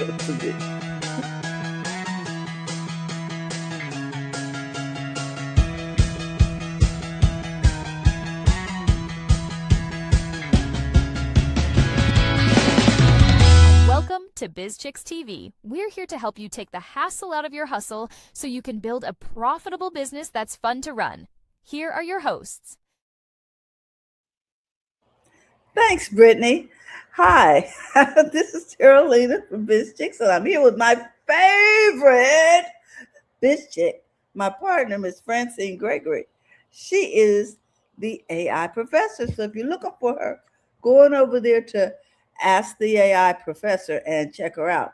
to be. Welcome to BizChicks TV. We're here to help you take the hassle out of your hustle so you can build a profitable business that's fun to run. Here are your hosts. Thanks, Brittany. Hi, this is Carolina from BizChicks, and I'm here with my favorite BizChick, my partner, Miss Francine Gregory. She is the AI professor. So if you're looking for her, go on over there to Ask the AI Professor and check her out.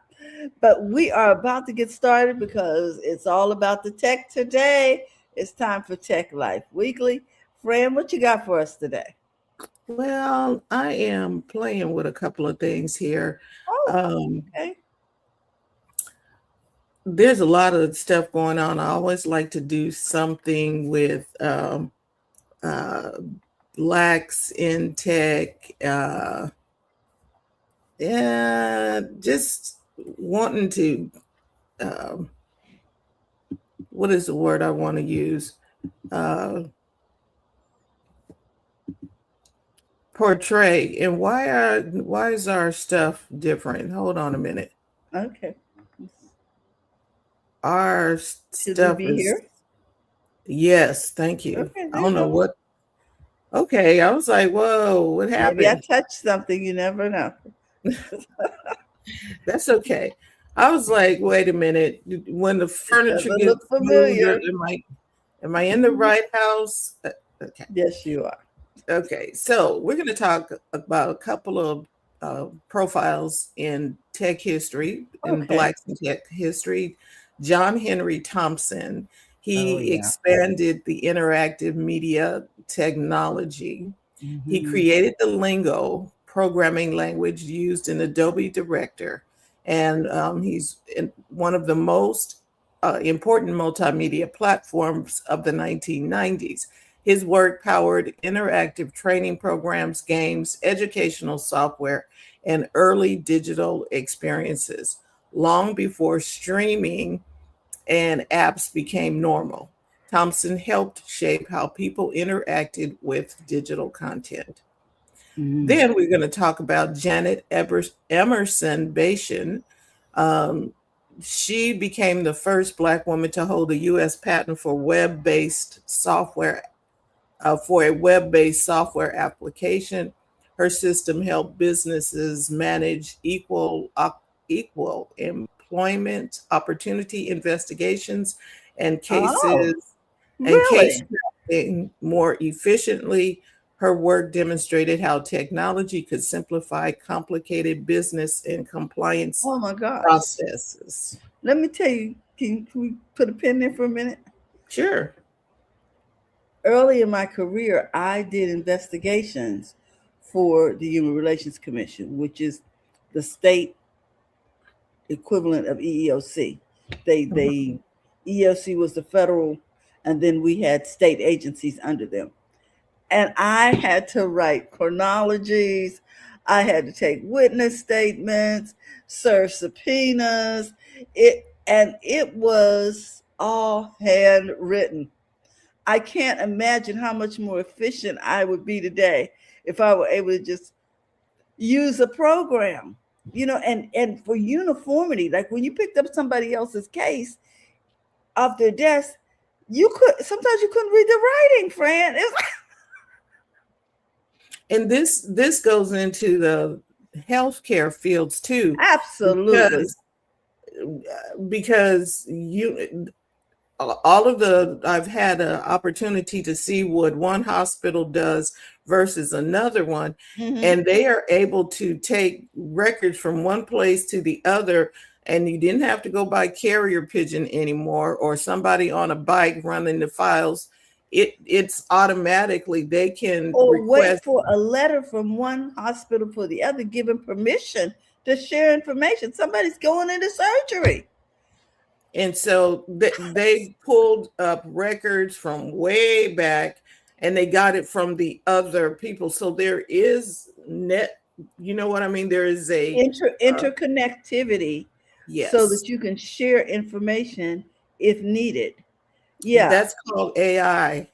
But we are about to get started because it's all about the tech today. It's time for Tech Life Weekly. Fran, what you got for us today? Well, I am playing with a couple of things here. Okay. There's a lot of stuff going on. I always like to do something with Blacks in tech. Just wanting to, what is the word I want to use? Portray. And why is our stuff different? Hold on a minute. Okay. Our Should stuff we be is here? Yes, thank you. Okay, I don't know what. Okay, I was like, whoa, what happened? Maybe I touched something. You never know. That's okay. I was like, wait a minute. When the furniture doesn't gets look familiar. moved, am I in the right house? Okay. Yes, you are. Okay, so we're going to talk about a couple of profiles in tech history, in Blacks in tech history. John Henry Thompson. He expanded the interactive media technology. He created the Lingo programming language used in Adobe Director. And he's one of the most important multimedia platforms of the 1990s. His work powered interactive training programs, games, educational software, and early digital experiences, long before streaming and apps became normal. Thompson helped shape how people interacted with digital content. Then we're going to talk about Janet Emerson Bashan. She became the first Black woman to hold a U.S. patent for web-based software, for a web-based software application. Her system helped businesses manage equal employment opportunity investigations and cases case tracking more efficiently. Her work demonstrated how technology could simplify complicated business and compliance processes. Let me tell you, can we put a pin there for a minute? Sure. Early in my career, I did investigations for the Human Relations Commission, which is the state equivalent of EEOC. EEOC was the federal, and then we had state agencies under them. And I had to write chronologies. I had to take witness statements, serve subpoenas. It was all handwritten. I can't imagine how much more efficient I would be today if I were able to just use a program, and for uniformity, like when you picked up somebody else's case off their desk, sometimes you couldn't read the writing, Fran. And this goes into the healthcare fields too. Absolutely. Because I've had an opportunity to see what one hospital does versus another one, and they are able to take records from one place to the other, and you didn't have to go by carrier pigeon anymore or somebody on a bike running the files. It's automatically they can wait for a letter from one hospital for the other, giving permission to share information. Somebody's going into surgery. And so they pulled up records from way back and they got it from the other people. So there is you know what I mean? There is a interconnectivity so Yes. that you can share information if needed. Yeah, That's called AI.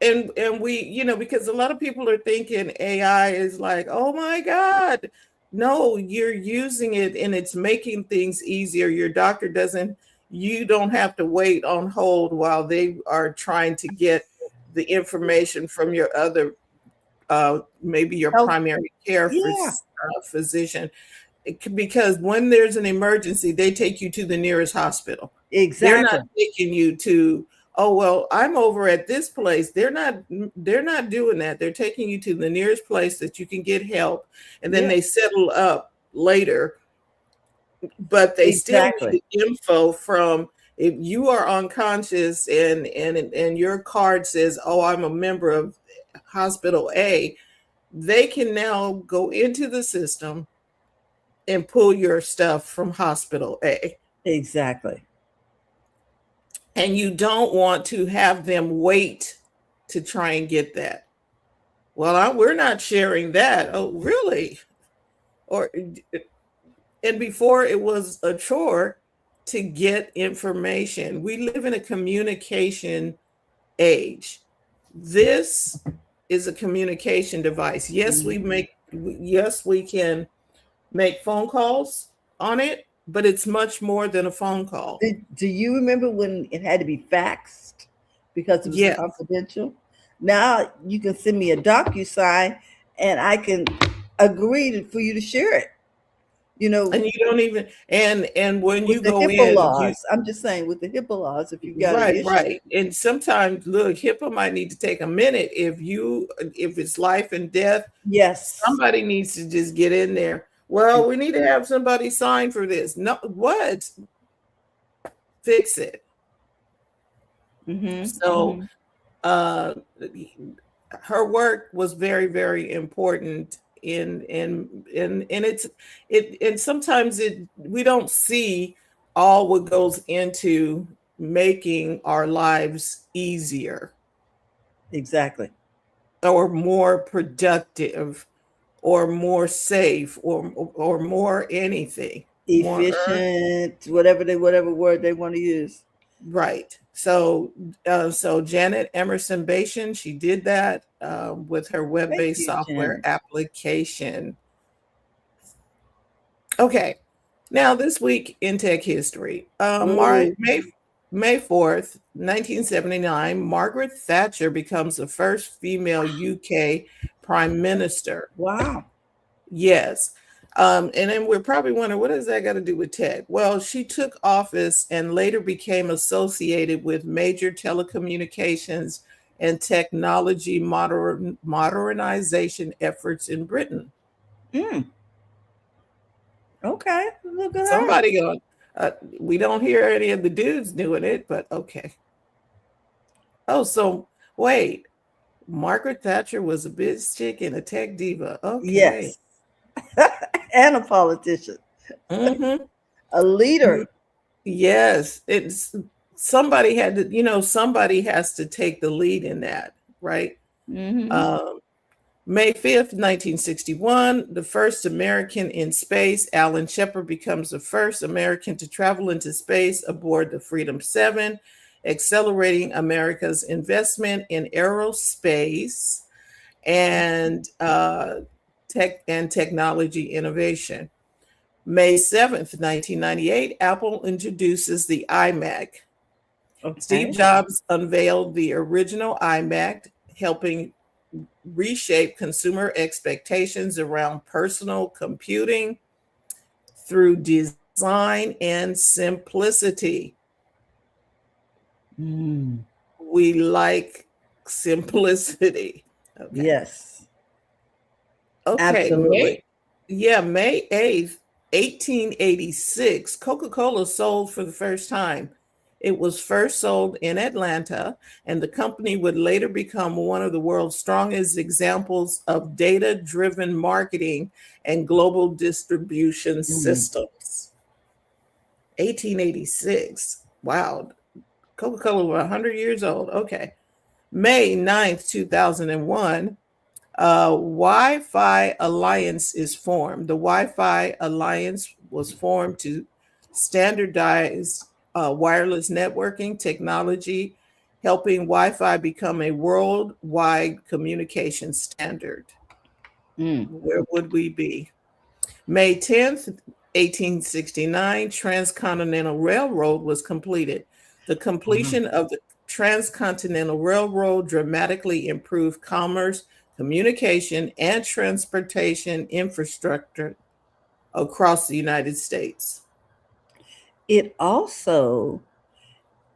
And we, because a lot of people are thinking AI is like, oh my God. No, you're using it and it's making things easier. Your doctor doesn't, you don't have to wait on hold while they are trying to get the information from your other, maybe your health. primary care Yeah, physician. Because when there's an emergency, they take you to the nearest hospital. They're not exactly. taking you to, oh well, I'm over at this place. They're not doing that. They're taking you to the nearest place that you can get help, and then Yeah, they settle up later, but they still exactly. need the info from, if you are unconscious and your card says, oh, I'm a member of hospital A, they can now go into the system and pull your stuff from hospital A. Exactly. And you don't want to have them wait to try and get that. Well, we're not sharing that. Oh, really? Or, and before it was a chore to get information. We live in a communication age. This is a communication device. Yes, we can make phone calls on it, but it's much more than a phone call. Do you remember when it had to be faxed because it was Yes. confidential? Now you can send me a DocuSign and I can agree for you to share it. You know, And you don't even, and when you with the go HIPAA in, laws, I'm just saying with the HIPAA laws, if you've got an right, issue. right. And sometimes, look, HIPAA might need to take a minute if it's life and death. Yes. Somebody needs to just get in there. Well, we need to have somebody sign for this. No, what? Fix it. Mm-hmm. So, her work was very, very important and and sometimes we don't see all what goes into making our lives easier Exactly. or more productive or more safe or more anything, more Efficient, whatever word they want to use. right. So Janet Emerson Bashan, she did that with her Thank web-based you, software Janet. application. Okay, now this week in tech history, Woo. May 4th, 1979, Margaret Thatcher becomes the first female UK prime minister. Wow. Yes. And then we're probably wondering, what does that got to do with tech? Well, she took office and later became associated with major telecommunications and technology modernization efforts in Britain. Mm. Okay. Look at her. Somebody going, we don't hear any of the dudes doing it, but okay. Oh, so wait, Margaret Thatcher was a biz chick and a tech diva. Okay. Yes. And a politician. Mm-hmm. A leader. Yes, it's somebody had to, somebody has to take the lead in that, right? Mm-hmm. May 5th, 1961, the first American in space, Alan Shepard, becomes the first American to travel into space aboard the Freedom 7, accelerating America's investment in aerospace and technology innovation. May 7th, 1998, Apple introduces the iMac. Okay. Steve Jobs unveiled the original iMac, helping reshape consumer expectations around personal computing through design and simplicity. We like simplicity. Okay. Yes. Okay. Absolutely. May 8th, 1886, Coca-Cola sold for the first time. It was first sold in Atlanta, and the company would later become one of the world's strongest examples of data-driven marketing and global distribution systems. 1886. Wow. Coca-Cola was 100 years old. Okay. May 9th, 2001, Wi-Fi Alliance is formed. The Wi-Fi Alliance was formed to standardize wireless networking technology, helping Wi-Fi become a worldwide communication standard. Where would we be? May 10th, 1869, Transcontinental Railroad was completed. The completion of the Transcontinental Railroad dramatically improved commerce, communication, and transportation infrastructure across the United States. It also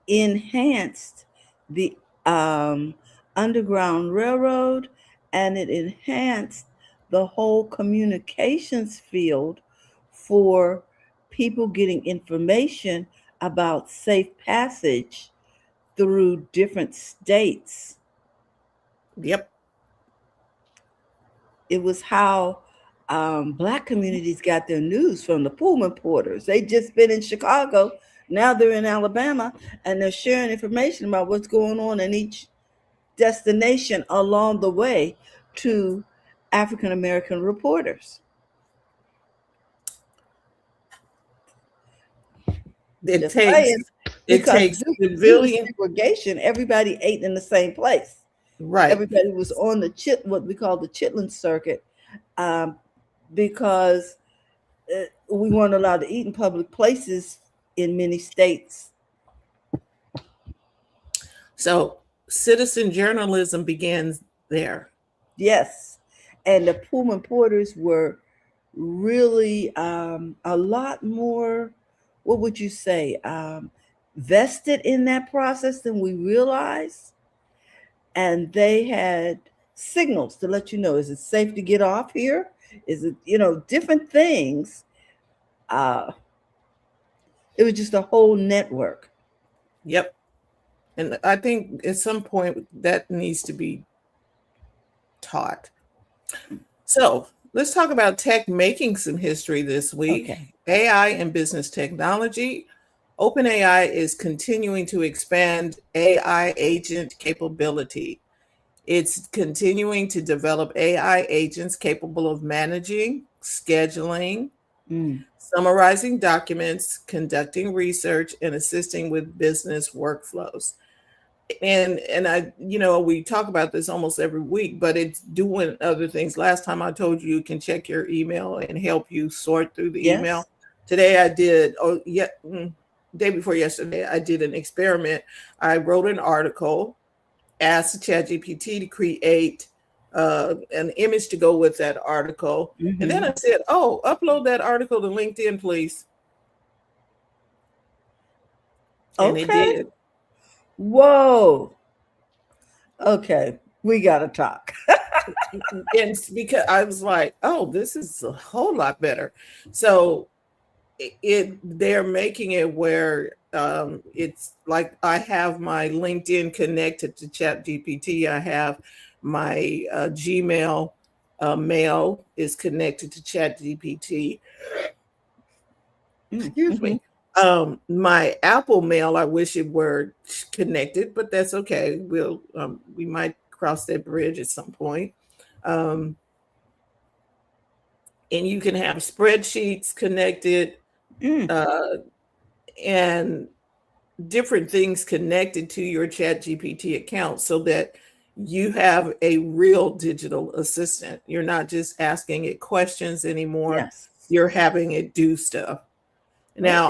enhanced the Underground Railroad, and it enhanced the whole communications field for people getting information about safe passage through different states. Yep. It was how Black communities got their news, from the Pullman porters. They just been in Chicago, now they're in Alabama, and they're sharing information about what's going on in each destination along the way to African American reporters. It takes civilian segregation. Everybody ate in the same place. Right. Everybody was on the what we call the Chitlin circuit, because we weren't allowed to eat in public places in many states. So citizen journalism began there. Yes. And the Pullman porters were really a lot more, what would you say, vested in that process than we realize. And they had signals to let you know, is it safe to get off here? Is it, different things. It was just a whole network. Yep. And I think at some point that needs to be taught. So let's talk about tech making some history this week. Okay. AI and business technology. OpenAI is continuing to expand AI agent capability. It's continuing to develop AI agents capable of managing, scheduling, summarizing documents, conducting research, and assisting with business workflows. And I, we talk about this almost every week, but it's doing other things. Last time I told you can check your email and help you sort through the email. Today I did, day before yesterday, I did an experiment. I wrote an article, asked ChatGPT to create an image to go with that article. And then I said, upload that article to LinkedIn, please. And it did. Whoa. Okay, we got to talk. And because I was like, this is a whole lot better. So they're making it where it's like I have my LinkedIn connected to ChatGPT. I have my Gmail mail is connected to ChatGPT. Excuse me. My Apple Mail, I wish it were connected, but that's okay. We might cross that bridge at some point. And you can have spreadsheets connected, and different things connected to your ChatGPT account so that you have a real digital assistant. You're not just asking it questions anymore. Yes. You're having it do stuff. Now,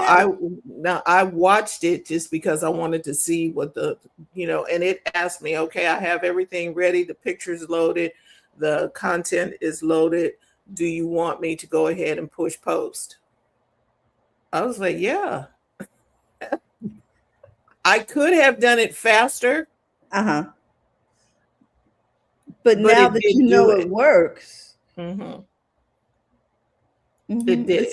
I watched it just because I wanted to see what and it asked me, okay, I have everything ready. The picture's loaded. The content is loaded. Do you want me to go ahead and push post? I was like, yeah. I could have done it faster. But now that you know it works. It did.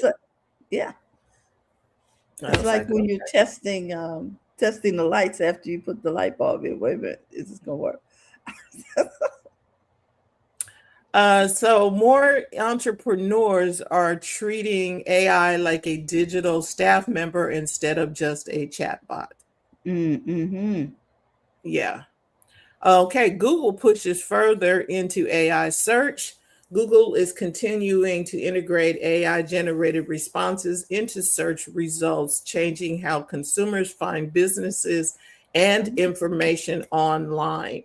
It's like when you're testing the lights after you put the light bulb in. Wait a minute, is this gonna work? So more entrepreneurs are treating AI like a digital staff member instead of just a chatbot. Yeah. Okay, Google pushes further into AI search. Google is continuing to integrate AI generated responses into search results, changing how consumers find businesses and information online.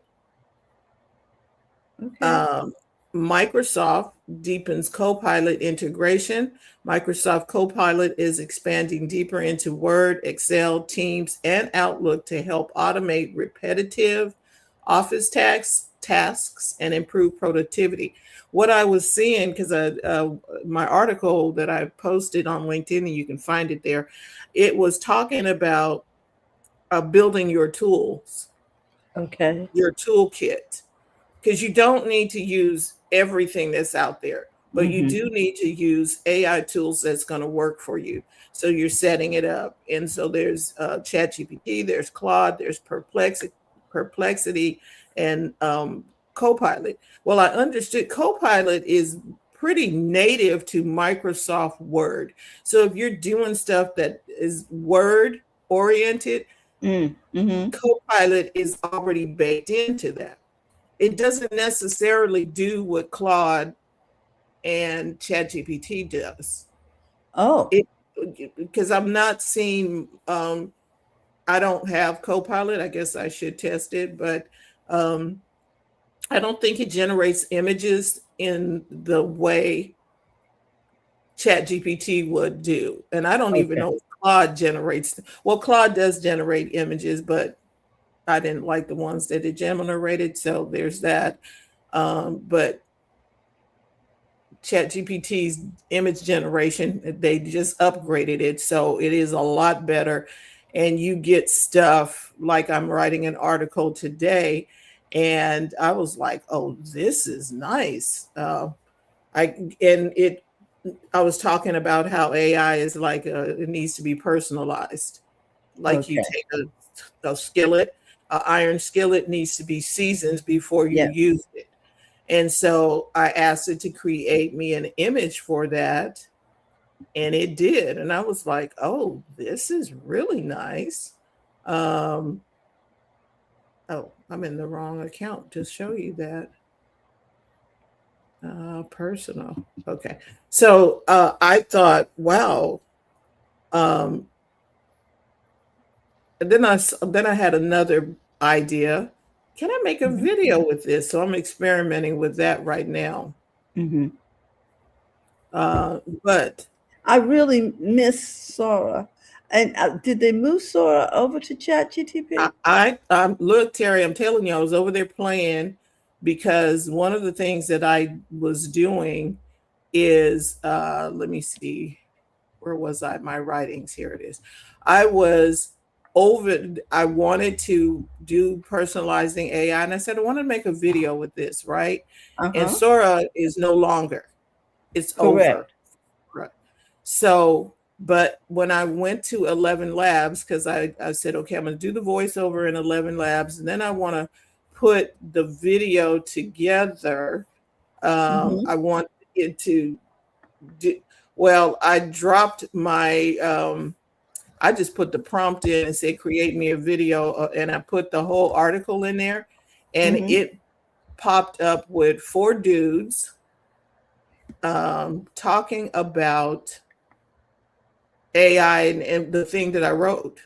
Okay. Microsoft deepens Copilot integration. Microsoft Copilot is expanding deeper into Word, Excel, Teams, and Outlook to help automate repetitive office tasks and improve productivity. What I was seeing, because my article that I posted on LinkedIn, and you can find it there, it was talking about building your tools, Okay. your toolkit, because you don't need to use everything that's out there, but you do need to use AI tools that's going to work for you. So you're setting it up. And so there's ChatGPT, there's Claude, there's Perplexity, and Copilot. Well, I understood Copilot is pretty native to Microsoft Word. So if you're doing stuff that is Word oriented, Copilot is already baked into that. It doesn't necessarily do what Claude and ChatGPT does. Oh. Because I'm not seeing, I don't have Copilot. I guess I should test it, but I don't think it generates images in the way ChatGPT would do. And I don't even know if Claude generates. Well, Claude does generate images, but I didn't like the ones that it generated, so there's that. But ChatGPT's image generation, they just upgraded it, so it is a lot better. And you get stuff like I'm writing an article today, and I was like, "Oh, this is nice." I was talking about how AI is like it needs to be personalized. Like you take a skillet. An iron skillet needs to be seasoned before you use it. And so I asked it to create me an image for that, and it did. And I was like, oh, this is really nice. Oh, I'm in the wrong account to show you that. Personal. Okay. So I thought, wow. And then I had another idea. Can I make a video with this? So I'm experimenting with that right now. But I really miss Sora. And did they move Sora over to ChatGPT? I look, Terry, I'm telling you, I was over there playing because one of the things that I was doing is, let me see, where was I? My writings, here it is. I wanted to do personalizing AI, and I said, I want to make a video with this, right? And Sora is no longer, it's over. Right. So, but when I went to 11 Labs, because I said, okay, I'm going to do the voiceover in 11 Labs, and then I want to put the video together. I want it to do, well, I dropped my, I just put the prompt in and said, create me a video. And I put the whole article in there, and it popped up with 4 dudes talking about AI and the thing that I wrote.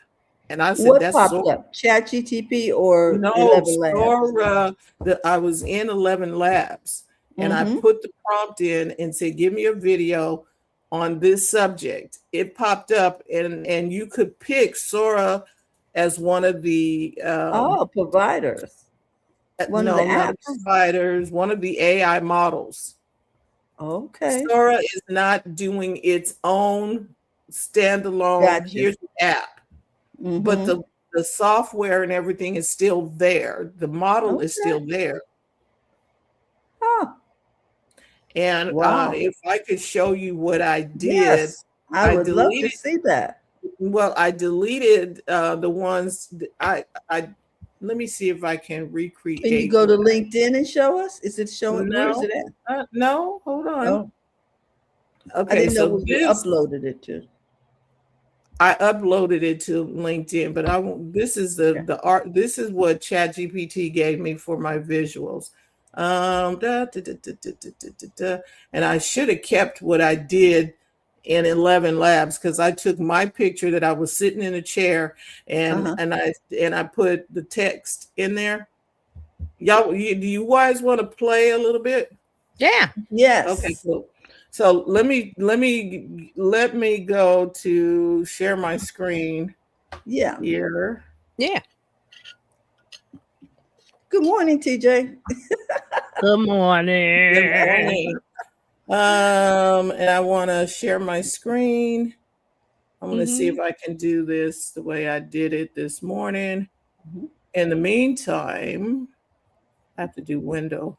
And I said, what that's popped up? ChatGPT or no, 11 Labs? Sora, I was in 11 Labs, and I put the prompt in and said, give me a video on this subject. It popped up, and you could pick Sora as one of the providers. One of the not apps. Providers, one of the AI models. Okay. Sora is not doing its own standalone. Gotcha. Here's the app, but the software and everything is still there. The model is still there. And if I could show you what I did, yes, I would love to see that. Well, I deleted the ones that I let me see if I can recreate. Can you go to LinkedIn and show us? Is it showing? No, where is it at? No, hold on. Oh. Okay, I didn't know so you uploaded it to. I uploaded it to LinkedIn, but I won't. This is the art. This is what ChatGPT gave me for my visuals. And I should have kept what I did in 11 Labs, because I took my picture that I was sitting in a chair and I put the text in there. Y'all, do you guys want to play a little bit? Yeah. Yes. Okay, cool. So let me go to share my screen. Yeah. Here. Yeah. Good morning, TJ. Good morning. Good morning. And I want to share my screen. I'm going to see if I can do this the way I did it this morning. In the meantime, I have to do window.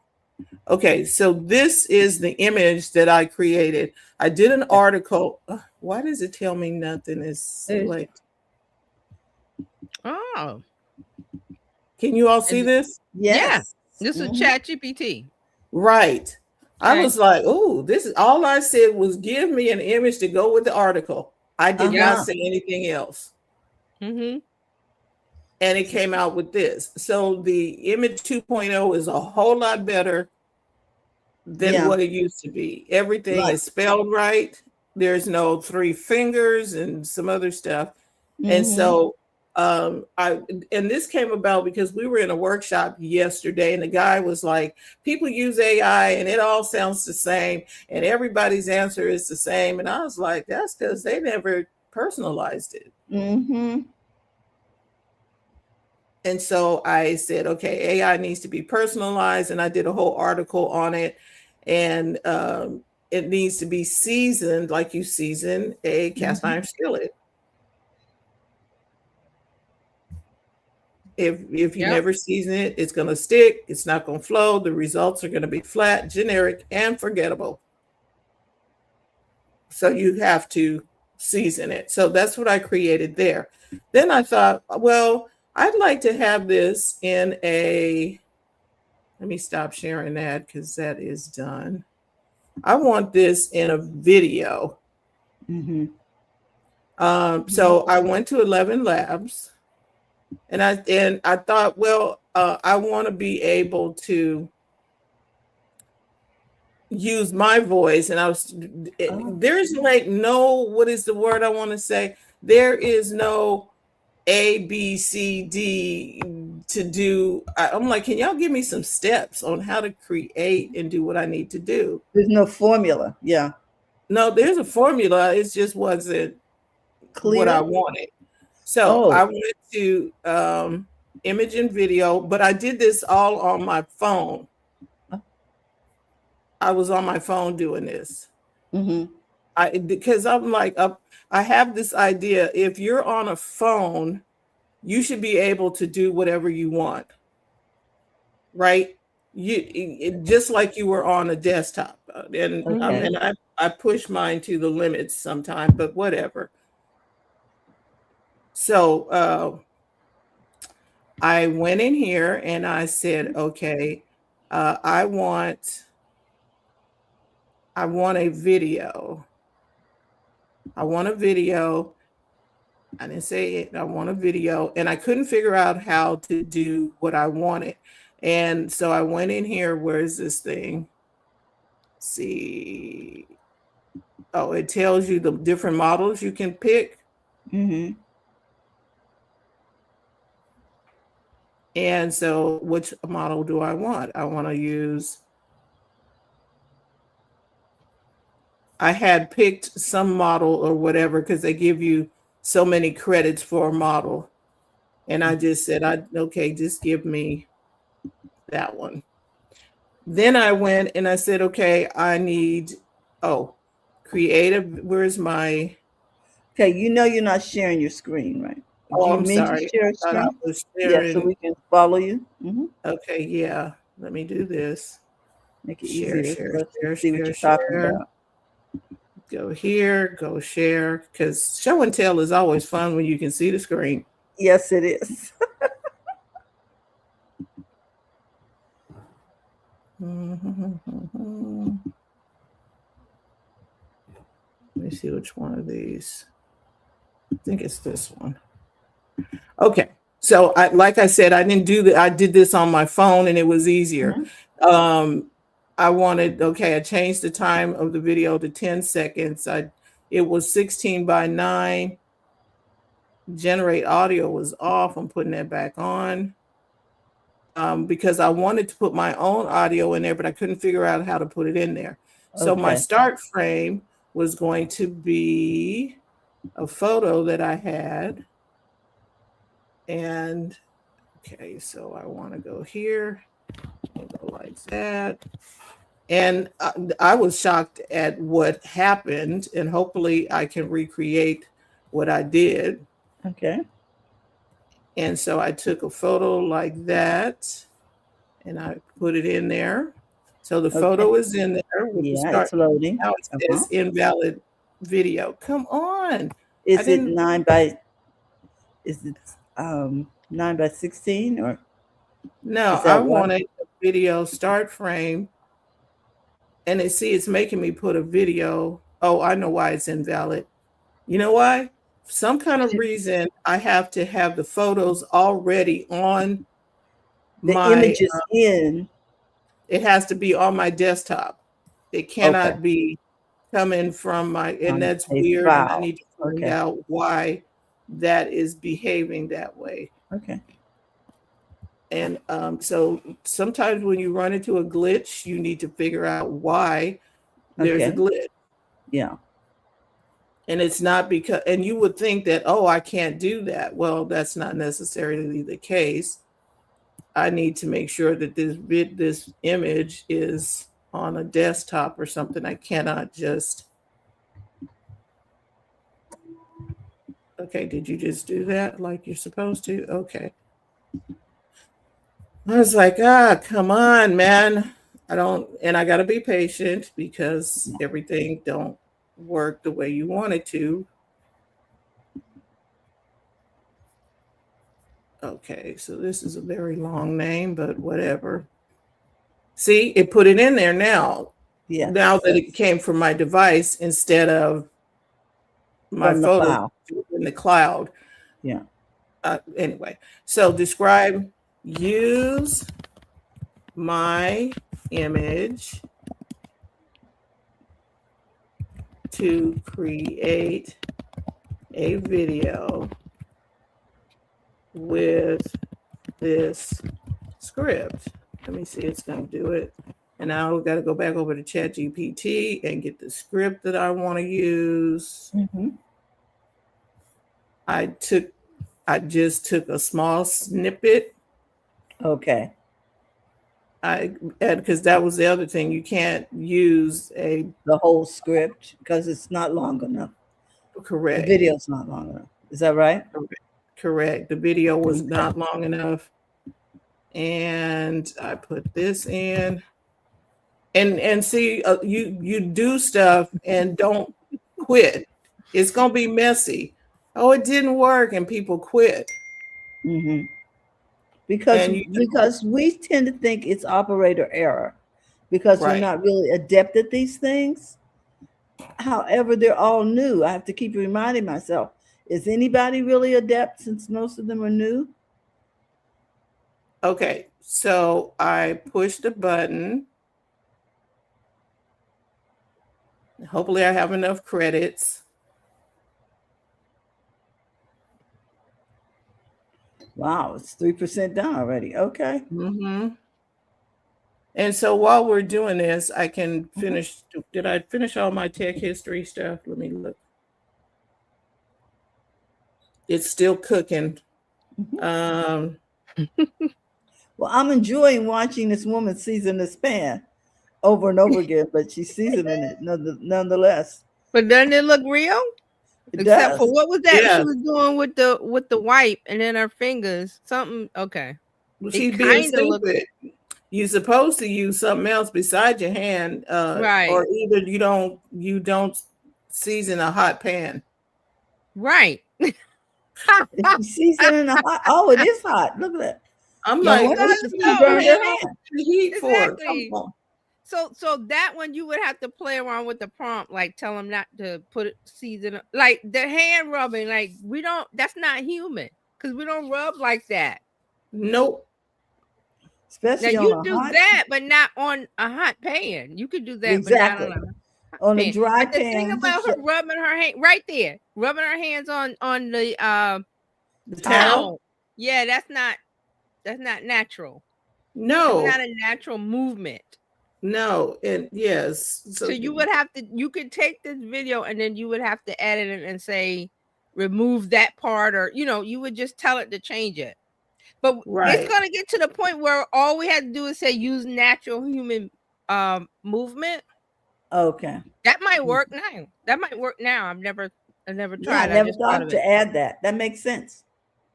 Okay, so this is the image that I created. I did an article. Why does it tell me nothing is selected? Oh. Can you all see this? Yes. Yeah. This is ChatGPT. Right. I Okay. was like, oh, this is all I said was give me an image to go with the article. I did not say anything else. And it came out with this. So the image 2.0 is a whole lot better than what it used to be. Everything is spelled right. There's no 3 fingers and some other stuff. And so this came about because we were in a workshop yesterday and the guy was like, people use AI and it all sounds the same and everybody's answer is the same. And I was like, that's because they never personalized it. And so I said, okay, AI needs to be personalized. And I did a whole article on it. And it needs to be seasoned like you season a cast iron skillet. If you never season it, it's going to stick. It's not going to flow. The results are going to be flat, generic, and forgettable. So you have to season it. So that's what I created there. Then I thought, well, I'd like to have this in a, let me stop sharing that because that is done. I want this in a video. So I went to 11 Labs and I thought, well, I want to be able to use my voice. And I was, there's like no, what is the word I want to say? There is no A, B, C, D to do. I'm like, can y'all give me some steps on how to create and do what I need to do? There's no formula. Yeah. No, there's a formula. It just wasn't clear what I wanted. So I went to image and video, but I did this all on my phone. I was on my phone doing this. Because I'm like, I have this idea. If you're on a phone, you should be able to do whatever you want, right? Just like you were on a desktop. And I push mine to the limits sometimes, but whatever. So I went in here and I said, okay, I want a video. I want a video. I didn't say it. I want a video. And I couldn't figure out how to do what I wanted. And so I went in here. Where is this thing? Let's see. Oh, it tells you the different models you can pick. And so which model do I want? I want to use, I had picked some model or whatever because they give you so many credits for a model. And I just said, okay, just give me that one. Then I went and I said, okay, I need, creative. Where's my? Okay, you know you're not sharing your screen, right? Oh, I'm sorry. Share screen? Yeah, so we can follow you. Okay, yeah. Let me do this. Make it easier. Share, see what you're talking about. Go here, go share, because show and tell is always fun when you can see the screen. Yes, it is. Let me see which one of these. I think it's this one. Okay. So like I said, I didn't do that. I did this on my phone and it was easier. I changed the time of the video to 10 seconds. It was 16:9. Generate audio was off. I'm putting that back on because I wanted to put my own audio in there, but I couldn't figure out how to put it in there. So my start frame was going to be a photo that I had. And okay, so I want to go here and go like that. And I was shocked at what happened, and hopefully I can recreate what I did. Okay. And so I took a photo like that and I put it in there. So the photo is in there. It's loading. Now it says invalid video. Come on. Is it 9 by 16 or? No, I wanted a video start frame. And it's making me put a video. Oh, I know why it's invalid. You know why? For some kind of reason, I have to have the photos already on the images in. It has to be on my desktop. It cannot be coming from and that's weird. And I need to find out why that is behaving that way. Okay. And so sometimes when you run into a glitch, you need to figure out why there's a glitch. Yeah. And it's not because, and you would think that, oh, I can't do that. Well, that's not necessarily the case. I need to make sure that this image is on a desktop or something. I cannot just. Okay, did you just do that like you're supposed to? Okay. I was like, come on, man. I gotta be patient because everything don't work the way you want it to. Okay, so this is a very long name, but whatever. See, it put it in there now. Yeah. Now that it came from my device instead of my photo in the cloud. Yeah. Anyway, so describe. Use my image to create a video with this script. Let me see, it's going to do it. And now we've got to go back over to ChatGPT and get the script that I want to use. I just took a small snippet. Okay. Because that was the other thing. You can't use the whole script because it's not long enough. Correct. The video's not long enough. Is that right? Correct. The video was not long enough. And I put this in. And see, you do stuff and don't quit. It's going to be messy. Oh, it didn't work, and people quit. Because we tend to think it's operator error because we're not really adept at these things. However, they're all new. I have to keep reminding myself, is anybody really adept since most of them are new? Okay, so I pushed a button. Hopefully I have enough credits. Wow, it's 3% down already. Okay. And so while we're doing this, I can finish. Did I finish all my tech history stuff? Let me look. It's still cooking. Well, I'm enjoying watching this woman season this pan over and over again, but she's seasoning it nonetheless. But doesn't it look real? Except for what was that she was doing with the wipe and then her fingers? Something. Okay. Well, she's being stupid. You're supposed to use something else besides your hand, right? Or either you don't season a hot pan, right? Seasoning a hot. Oh, it is hot. Look at that. I'm like, what is the heat for? So that one you would have to play around with the prompt, like tell them not to put it season, like the hand rubbing, like we don't. That's not human because we don't rub like that. Nope. Especially now on you do that, but not on a hot pan. You could do that, exactly. but not on a on a dry but the pan. thing about her rubbing her hand right there, rubbing her hands on the towel. Yeah, that's not natural. No, it's not a natural movement. No, and yes. So you would have to. You could take this video and then you would have to edit it and say, remove that part, or you would just tell it to change it. But it's gonna get to the point where all we had to do is say use natural human movement. Okay. That might work now. I've never tried. I never thought to add that. That makes sense.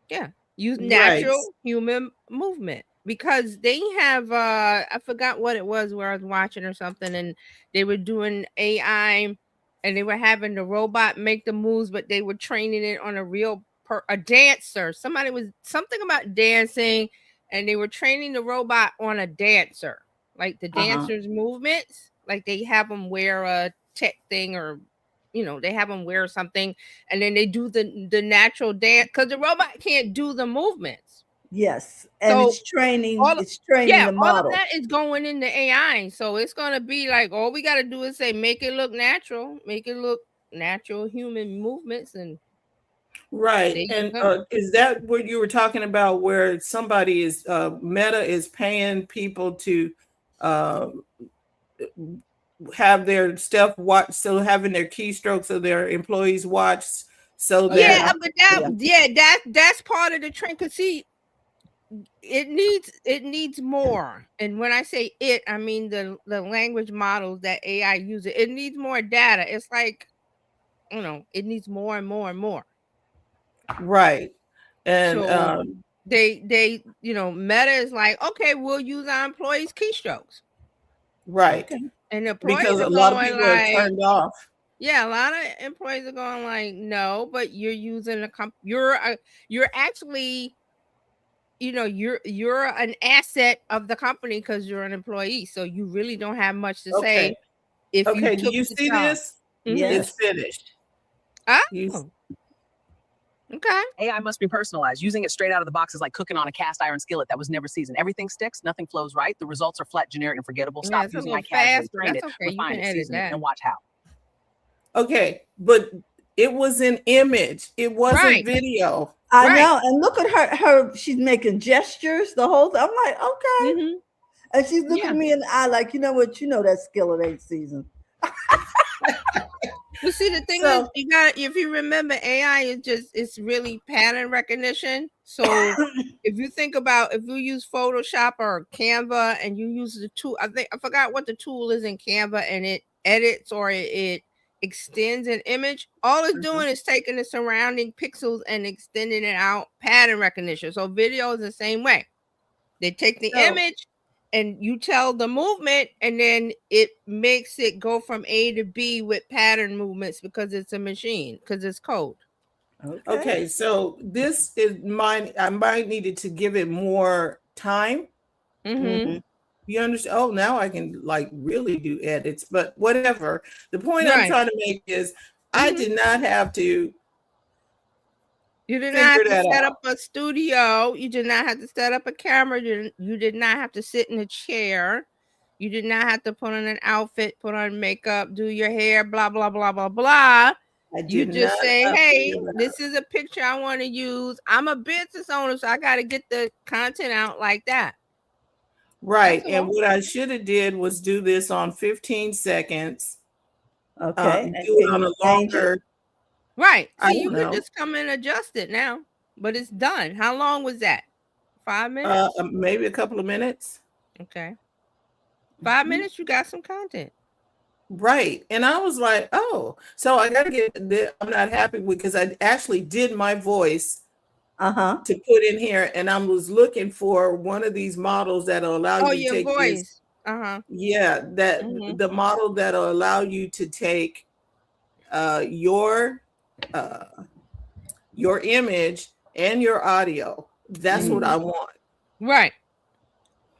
Yeah. Use natural human movement, because they have I forgot what it was where I was watching or something, and they were doing AI and they were having the robot make the moves, but they were training it on a dancer. Somebody was something about dancing, and they were training the robot on a dancer, like the dancer's movements. Like they have them wear a tech thing, or they have them wear something, and then they do the natural dance, because the robot can't do the movements. Yes, and so it's training the model. All of that is going into AI, so it's going to be like all we got to do is say make it look natural human movements, and right. And is that what you were talking about, where somebody is Meta is paying people to have their stuff watch, so having their keystrokes of their employees watch, so that that's part of the trend. Because see, it needs more, and when I say it, I mean the language models that AI uses. It needs more data. It's like it needs more and more and more. Right. And so, they Meta is like, okay, we'll use our employees' keystrokes. Right. Okay. And the because a lot of people are turned off. Yeah, a lot of employees are going like, no, but you're using you're actually, you're an asset of the company because you're an employee. So you really don't have much to say. If do you see this? Yes. It's finished. Okay. AI must be personalized. Using it straight out of the box is like cooking on a cast iron skillet that was never seasoned. Everything sticks, nothing flows right. The results are flat, generic, and forgettable. Stop using it casually, train it, refine it, season it, and watch how. Okay, but it was an image. It wasn't video. I know. And look at her. She's making gestures the whole time. I'm like, okay. And she's looking me in the eye like, you know what? That skillet ain't seasoned. You see, the thing is, if you remember, AI it's really pattern recognition. So if you think about, if you use Photoshop or Canva and you use the tool, I forgot what the tool is in Canva, and it edits or it extends an image. All it's doing is taking the surrounding pixels and extending it out, pattern recognition. So video is the same way. They take the image and you tell the movement, and then it makes it go from A to B with pattern movements because it's a machine, because it's code. Okay, so this is mine. I might needed to give it more time. You understand? Oh, now I can like really do edits, but whatever. The point I'm trying to make is I did not have to. You did not have to set up a studio. You did not have to set up a camera. You did not have to sit in a chair. You did not have to put on an outfit, put on makeup, do your hair, blah, blah, blah, blah, blah. You just say, hey, this is a picture I want to use. I'm a business owner, so I got to get the content out like that. Right. And what I should have did was do this on 15 seconds. Okay. Do it on a longer. Right. So you can just come and adjust it now, but it's done. How long was that? 5 minutes? Maybe a couple of minutes. Okay. 5 minutes, you got some content. Right. And I was like, oh, so I got to get, I'm not happy with, because I actually did my voice to put in here, and I was looking for one of these models that'll allow you to take voice. Yeah, that the model that'll allow you to take your image and your audio. That's what I want. Right.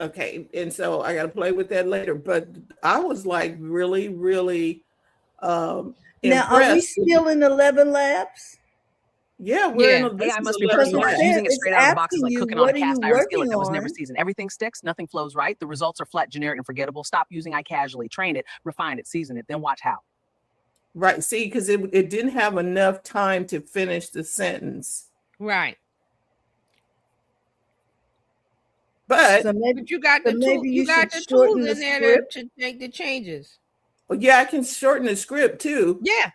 Okay, and so I got to play with that later. But I was like really, really Now, impressed. are we still in 11 labs? Yeah, we're Yeah. in. This AI is must be 11 personalized. labs. Using it It's straight out of the box is asking like you, cooking on a what are you cast iron skillet working that was never on? seasoned. Everything sticks, nothing flows right. The results are flat, generic, and forgettable. Stop using I casually. Train it, refine it, season it, then watch how. Right. See, because it didn't have enough time to finish the sentence. Right. But So maybe, But you got the tool, maybe you got the should shorten tools the in there script. to make the changes. yeah, I can shorten the script too. Yeah.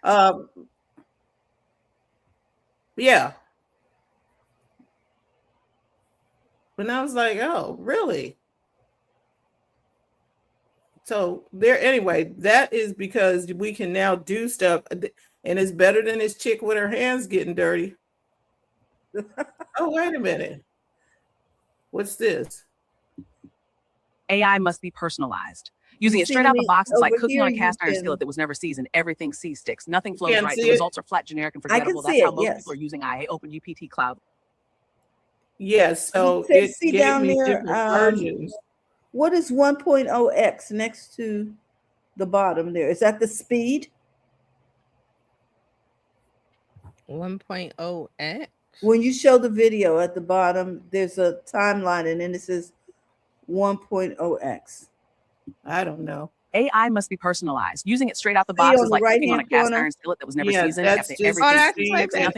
Yeah. And I was like, oh, really? So there, anyway, that is because we can now do stuff, and it's better than this chick with her hands getting dirty. Oh, wait a minute. What's this? AI must be personalized. Using it straight out the box is like cooking on a cast iron skillet that was never seasoned. Everything sticks. Nothing flows right. The results are flat, generic, and forgettable. That's how most people are using IA Open GPT Cloud. Yes, so it See gave down me there, different versions. what is 1.0x next to the bottom there? Is that the speed? 1.0x? When you show the video at the bottom, there's a timeline and then it says 1.0x. I don't know. AI must be personalized. Using it straight out the box is like cooking on a cast iron skillet that was never seasoned. Nothing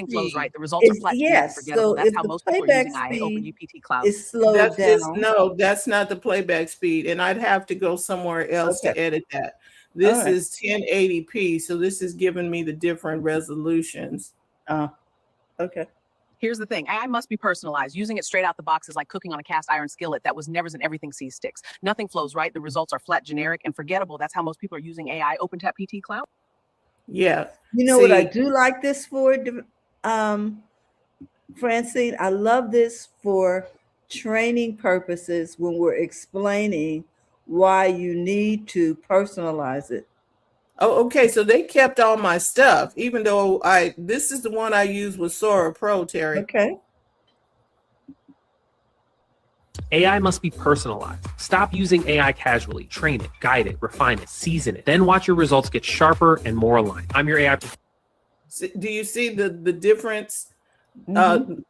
flows right. The results are flat, generic, forgettable. That's how most people are using IA Open GPT Cloud. It's slowed down. No, that's not the playback speed, and I'd have to go somewhere else to edit that. This is 1080p, so this is giving me the different resolutions. Okay. Here's the thing. AI must be personalized. Using it straight out the box is like cooking on a cast iron skillet that was never in. Everything sticks. Nothing flows right. The results are flat, generic, and forgettable. That's how most people are using AI OpenTap PT Cloud. Yeah. You know what I do like this for, Francine? I love this for training purposes when we're explaining why you need to personalize it. Oh, okay. So they kept all my stuff, even though this is the one I use with Sora Pro, Terry. Okay. AI must be personalized. Stop using AI casually. Train it, guide it, refine it, season it. Then watch your results get sharper and more aligned. I'm your AI. Do you see the difference? Using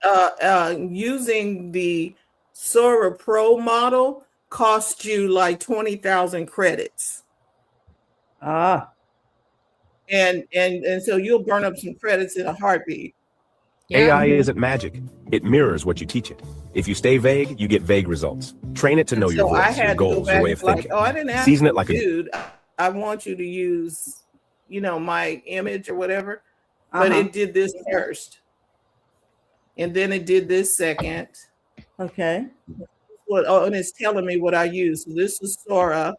the Sora Pro model cost you like 20,000 credits. And so you'll burn up some credits in a heartbeat. AI isn't magic. It mirrors what you teach it. If you stay vague, you get vague results. Train it to know your voice, your goals, your way of thinking. Oh, I didn't ask Season it like dude. I want you to use, my image or whatever. But it did this first. And then it did this second. Okay. And it's telling me what I use. So this is Sora,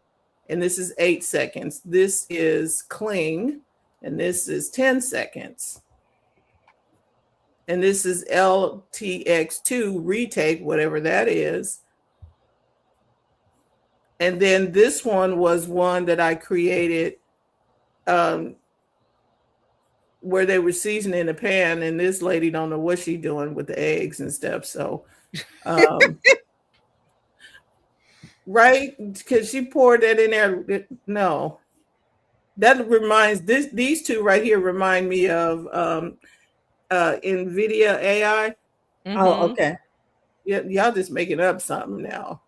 and this is 8 seconds. This is Kling, and this is 10 seconds. And this is LTX2 retake, whatever that is. And then this one was one that I created where they were seasoning the pan, and this lady don't know what she's doing with the eggs and stuff. So, right? Because she poured that in there. No, that reminds these two right here remind me of NVIDIA AI. Oh, okay. Yeah, y'all just making up something now.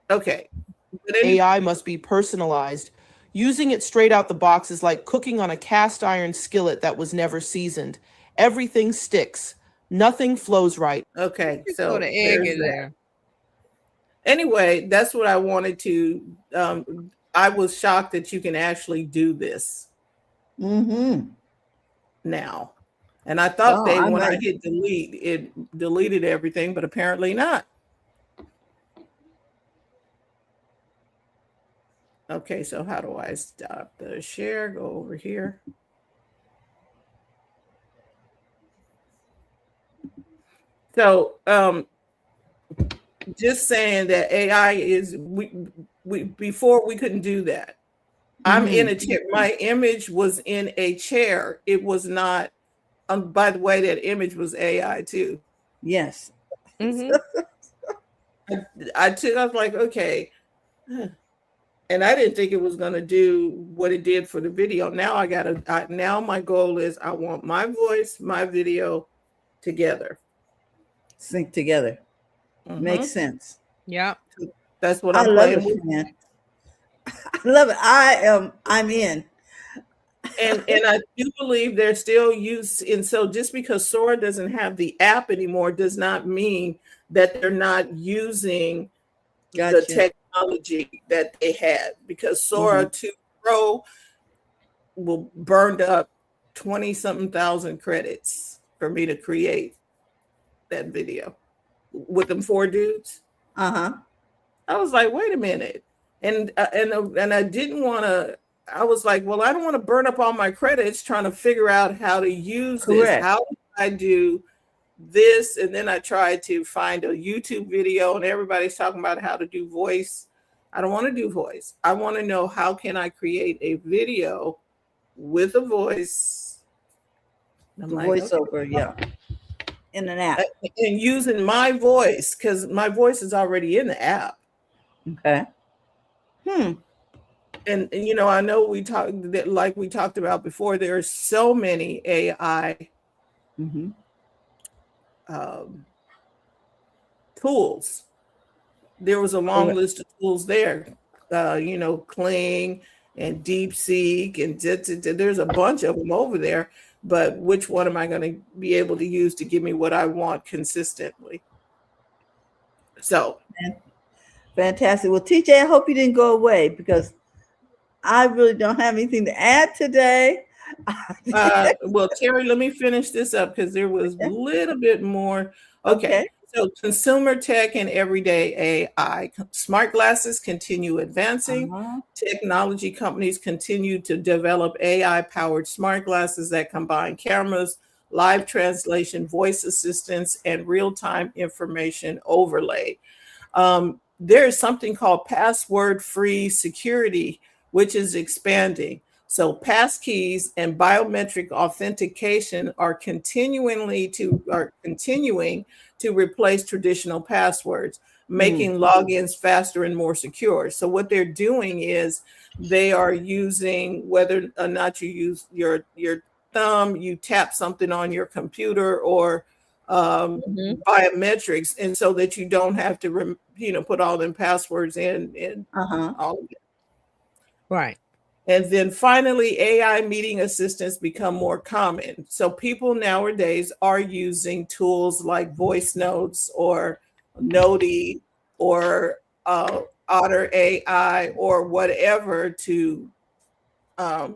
Okay. AI must be personalized. Using it straight out the box is like cooking on a cast iron skillet that was never seasoned. Everything sticks. Nothing flows right. Okay, so put an egg in there. Anyway, that's what I wanted to. I was shocked that you can actually do this now. And I thought when I hit delete, it deleted everything, but apparently not. Okay, so how do I stop the share? Go over here. So just saying that AI is we before we couldn't do that. I'm in a chair. My image was in a chair. It was not. By the way, that image was AI too. Yes. I was like, okay. And I didn't think it was going to do what it did for the video. Now now my goal is I want my voice, my video together. Sync together. Makes sense. Yeah. That's what I'm playing with. Man. I love it. I'm in. And I do believe they're still used. And so just because Sora doesn't have the app anymore does not mean that they're not using the technology that they had, because Sora 2 Pro will burned up 20-something thousand credits for me to create that video with them 4 dudes. I was like, wait a minute. And I didn't want to, I was like, well, I don't want to burn up all my credits trying to figure out how to use this. How do I do this? And then I tried to find a YouTube video, and everybody's talking about how to do voice. I don't want to do voice. I want to know, how can I create a video with a voice? Voiceover, yeah. In an app. And using my voice, because my voice is already in the app. Okay. And you know, I know we talked about before, there are so many AI tools. There was a long list of tools there. You know, Kling and DeepSeek, and there's a bunch of them over there. But which one am I going to be able to use to give me what I want consistently? So fantastic. Well, TJ, I hope you didn't go away, because I really don't have anything to add today. Well, Terry, let me finish this up, because there was a little bit more. Okay. So consumer tech and everyday AI. Smart glasses continue advancing. Technology companies continue to develop AI-powered smart glasses that combine cameras, live translation, voice assistance, and real-time information overlay. There is something called password-free security, which is expanding. So passkeys and biometric authentication are continuing to replace traditional passwords, making logins faster and more secure. So what they're doing is they are using, whether or not you use your thumb, you tap something on your computer, or biometrics, and so that you don't have to put all them passwords in all of it. Right. And then finally, AI meeting assistants become more common. So people nowadays are using tools like Voice Notes or Noti or Otter AI or whatever to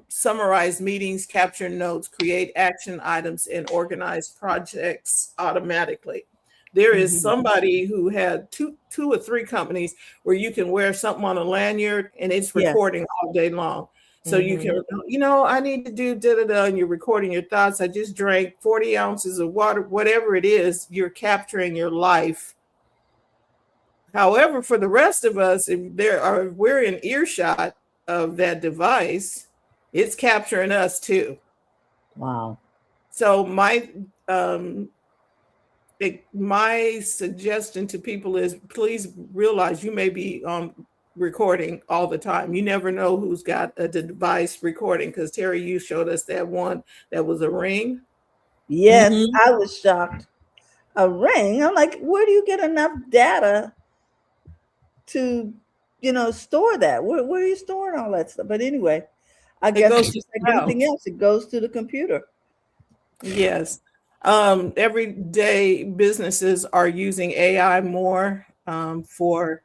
summarize meetings, capture notes, create action items, and organize projects automatically. There is somebody who had two or three companies where you can wear something on a lanyard and it's recording all day long. So you can, I need to do da-da-da, and you're recording your thoughts. I just drank 40 ounces of water, whatever it is, you're capturing your life. However, for the rest of us, if we're in earshot of that device, it's capturing us too. Wow. So my suggestion to people is, please realize you may be recording all the time. You never know who's got a device recording, because Terry, you showed us that one that was a Ring. Yes, I was shocked. A Ring? I'm like, where do you get enough data to, store that? Where are you storing all that stuff? But anyway, I guess it's just like everything else. It goes to the computer. Yes. Everyday businesses are using AI more for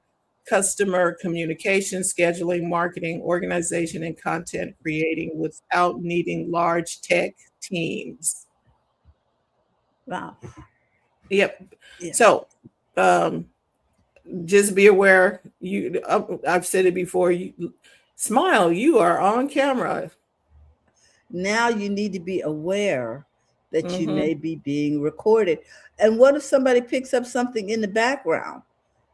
customer communication, scheduling, marketing, organization, and content creating without needing large tech teams. Wow. Yep. Yeah. So just be aware. I've said it before. Smile. You are on camera. Now you need to be aware that you may be being recorded. And what if somebody picks up something in the background?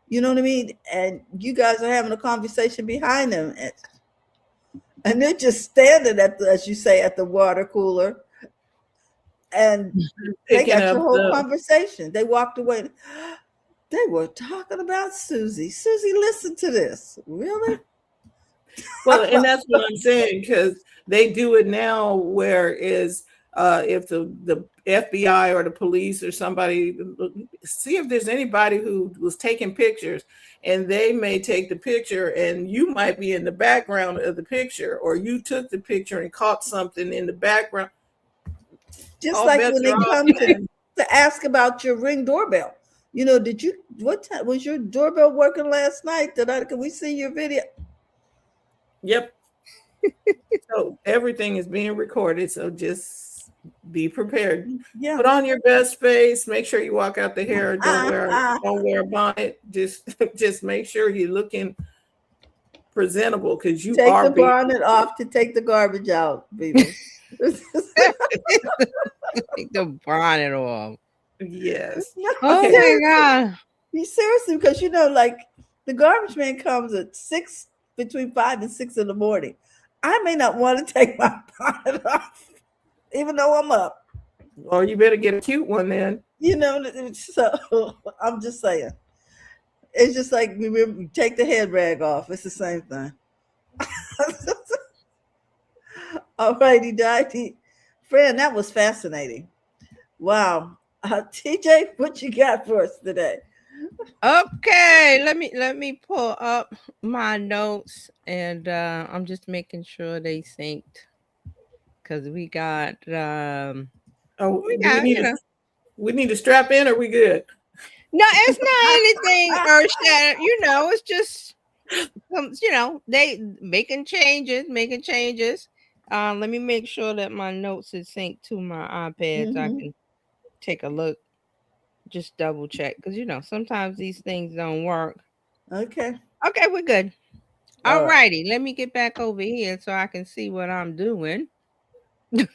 You know what I mean? And you guys are having a conversation behind them. And they're just standing as you say, at the water cooler. And they got your whole conversation. They walked away. They were talking about Susie. Susie, listen to this. Really? Well, and that's what I'm saying, because they do it now, whereas if the FBI or the police or somebody, see if there's anybody who was taking pictures, and they may take the picture and you might be in the background of the picture, or you took the picture and caught something in the background. Just like when they come to ask about your Ring doorbell. You know, what time was your doorbell working last night? Can we see your video? Yep. So everything is being recorded. So just be prepared. Yeah. Put on your best face. Make sure you walk out the hair. Don't wear a bonnet. Just make sure you're looking presentable, because you take the bonnet off to take the garbage out, people. Take the bonnet off. Yes. Oh my God. Seriously, because like the garbage man comes at between 5 and 6 in the morning. I may not want to take my bonnet off, even though I'm up. Well, you better get a cute one then. You know, so I'm just saying. It's just like, remember, take the head rag off. It's the same thing. All righty, Diety. Fran, that was fascinating. Wow. TJ, what you got for us today? Okay, let me pull up my notes, and I'm just making sure they synced, because we got we need to strap in, or we good? No, it's not anything earth-shattering. It's just they making changes. Let me make sure that my notes is synced to my iPad, so I can take a look. Just double check, because sometimes these things don't work. Okay, we're good. All righty, let me get back over here so I can see what I'm doing. All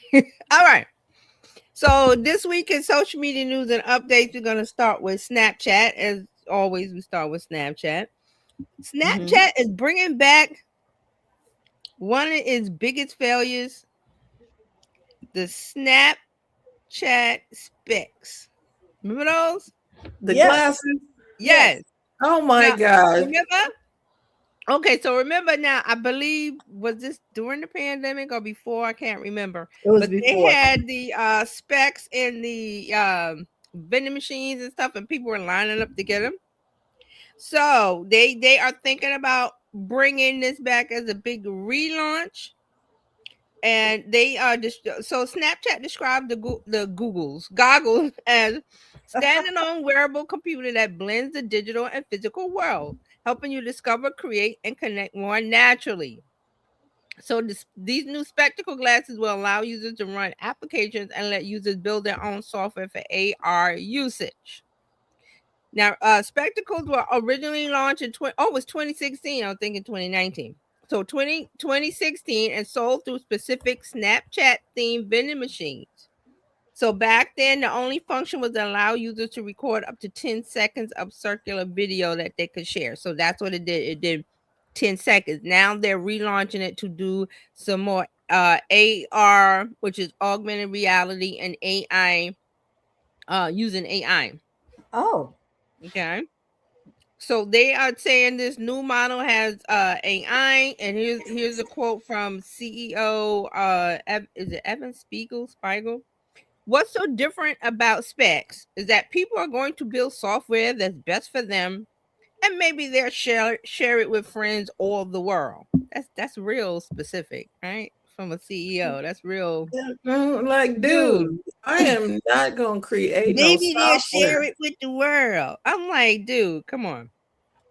right. So this week in social media news and updates, we're going to start with Snapchat. As always, we start with Snapchat. Snapchat is bringing back one of its biggest failures, the Snapchat specs. Remember those? The glasses? Yes. Oh my God. Remember? Okay, so remember now, I believe, was this during the pandemic or before? I can't remember. It was before. They had the specs in the vending machines and stuff, and people were lining up to get them. So they are thinking about bringing this back as a big relaunch. And they are so Snapchat described the goggles as standalone wearable computer that blends the digital and physical world, helping you discover, create, and connect more naturally. So these new spectacle glasses will allow users to run applications and let users build their own software for AR usage. Now, spectacles were originally launched in 2016. I was thinking 2019. So 2016, and sold through specific Snapchat themed vending machines. So back then, the only function was to allow users to record up to 10 seconds of circular video that they could share. So that's what it did. It did 10 seconds. Now they're relaunching it to do some more AR, which is augmented reality, and AI, using AI. Oh. Okay. So they are saying this new model has AI, and here's a quote from CEO is it Evan Spiegel? What's so different about specs is that people are going to build software that's best for them, and maybe they'll share it with friends all over the world. That's real specific, right? From a CEO. That's real. Like, dude, I am not gonna create maybe no they'll software. share it with the world. I'm like, dude, come on.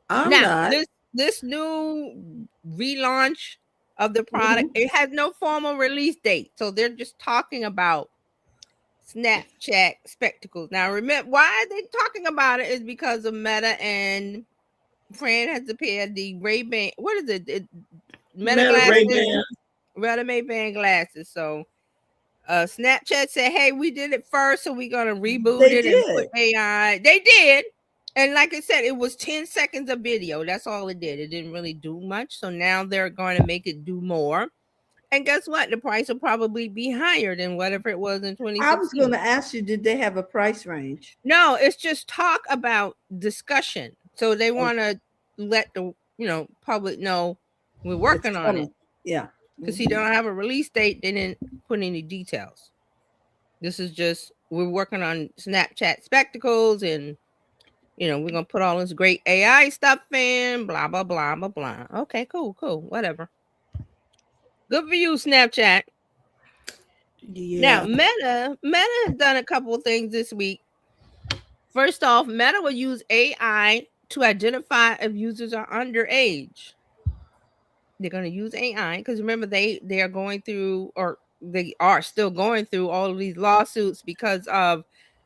I'm now, not. This new relaunch of the product, it has no formal release date. So they're just talking about Snapchat spectacles. Now, remember, why are they talking about it is because of Meta, and Fran has appeared the Ray-Ban. What is it? Meta glasses. Meta Ray-Ban glasses. So Snapchat said, hey, we did it first, so we're going to reboot it and put AI. They did. And like I said, it was 10 seconds of video. That's all it did. It didn't really do much. So now they're going to make it do more. And guess what? The price will probably be higher than whatever it was in 2016. I was going to ask you, did they have a price range? No, it's just talk about discussion. So they want to let the public know we're working on it. Yeah. Because they don't have a release date. They didn't put any details. This is just, we're working on Snapchat Spectacles, and we're going to put all this great AI stuff in, blah, blah, blah, blah, blah. Okay, cool, whatever. Good for you, Snapchat. Yeah. Now, Meta has done a couple of things this week. First off, Meta will use AI to identify if users are underage. They're going to use AI because remember, they are going through, or they are still going through all of these lawsuits because of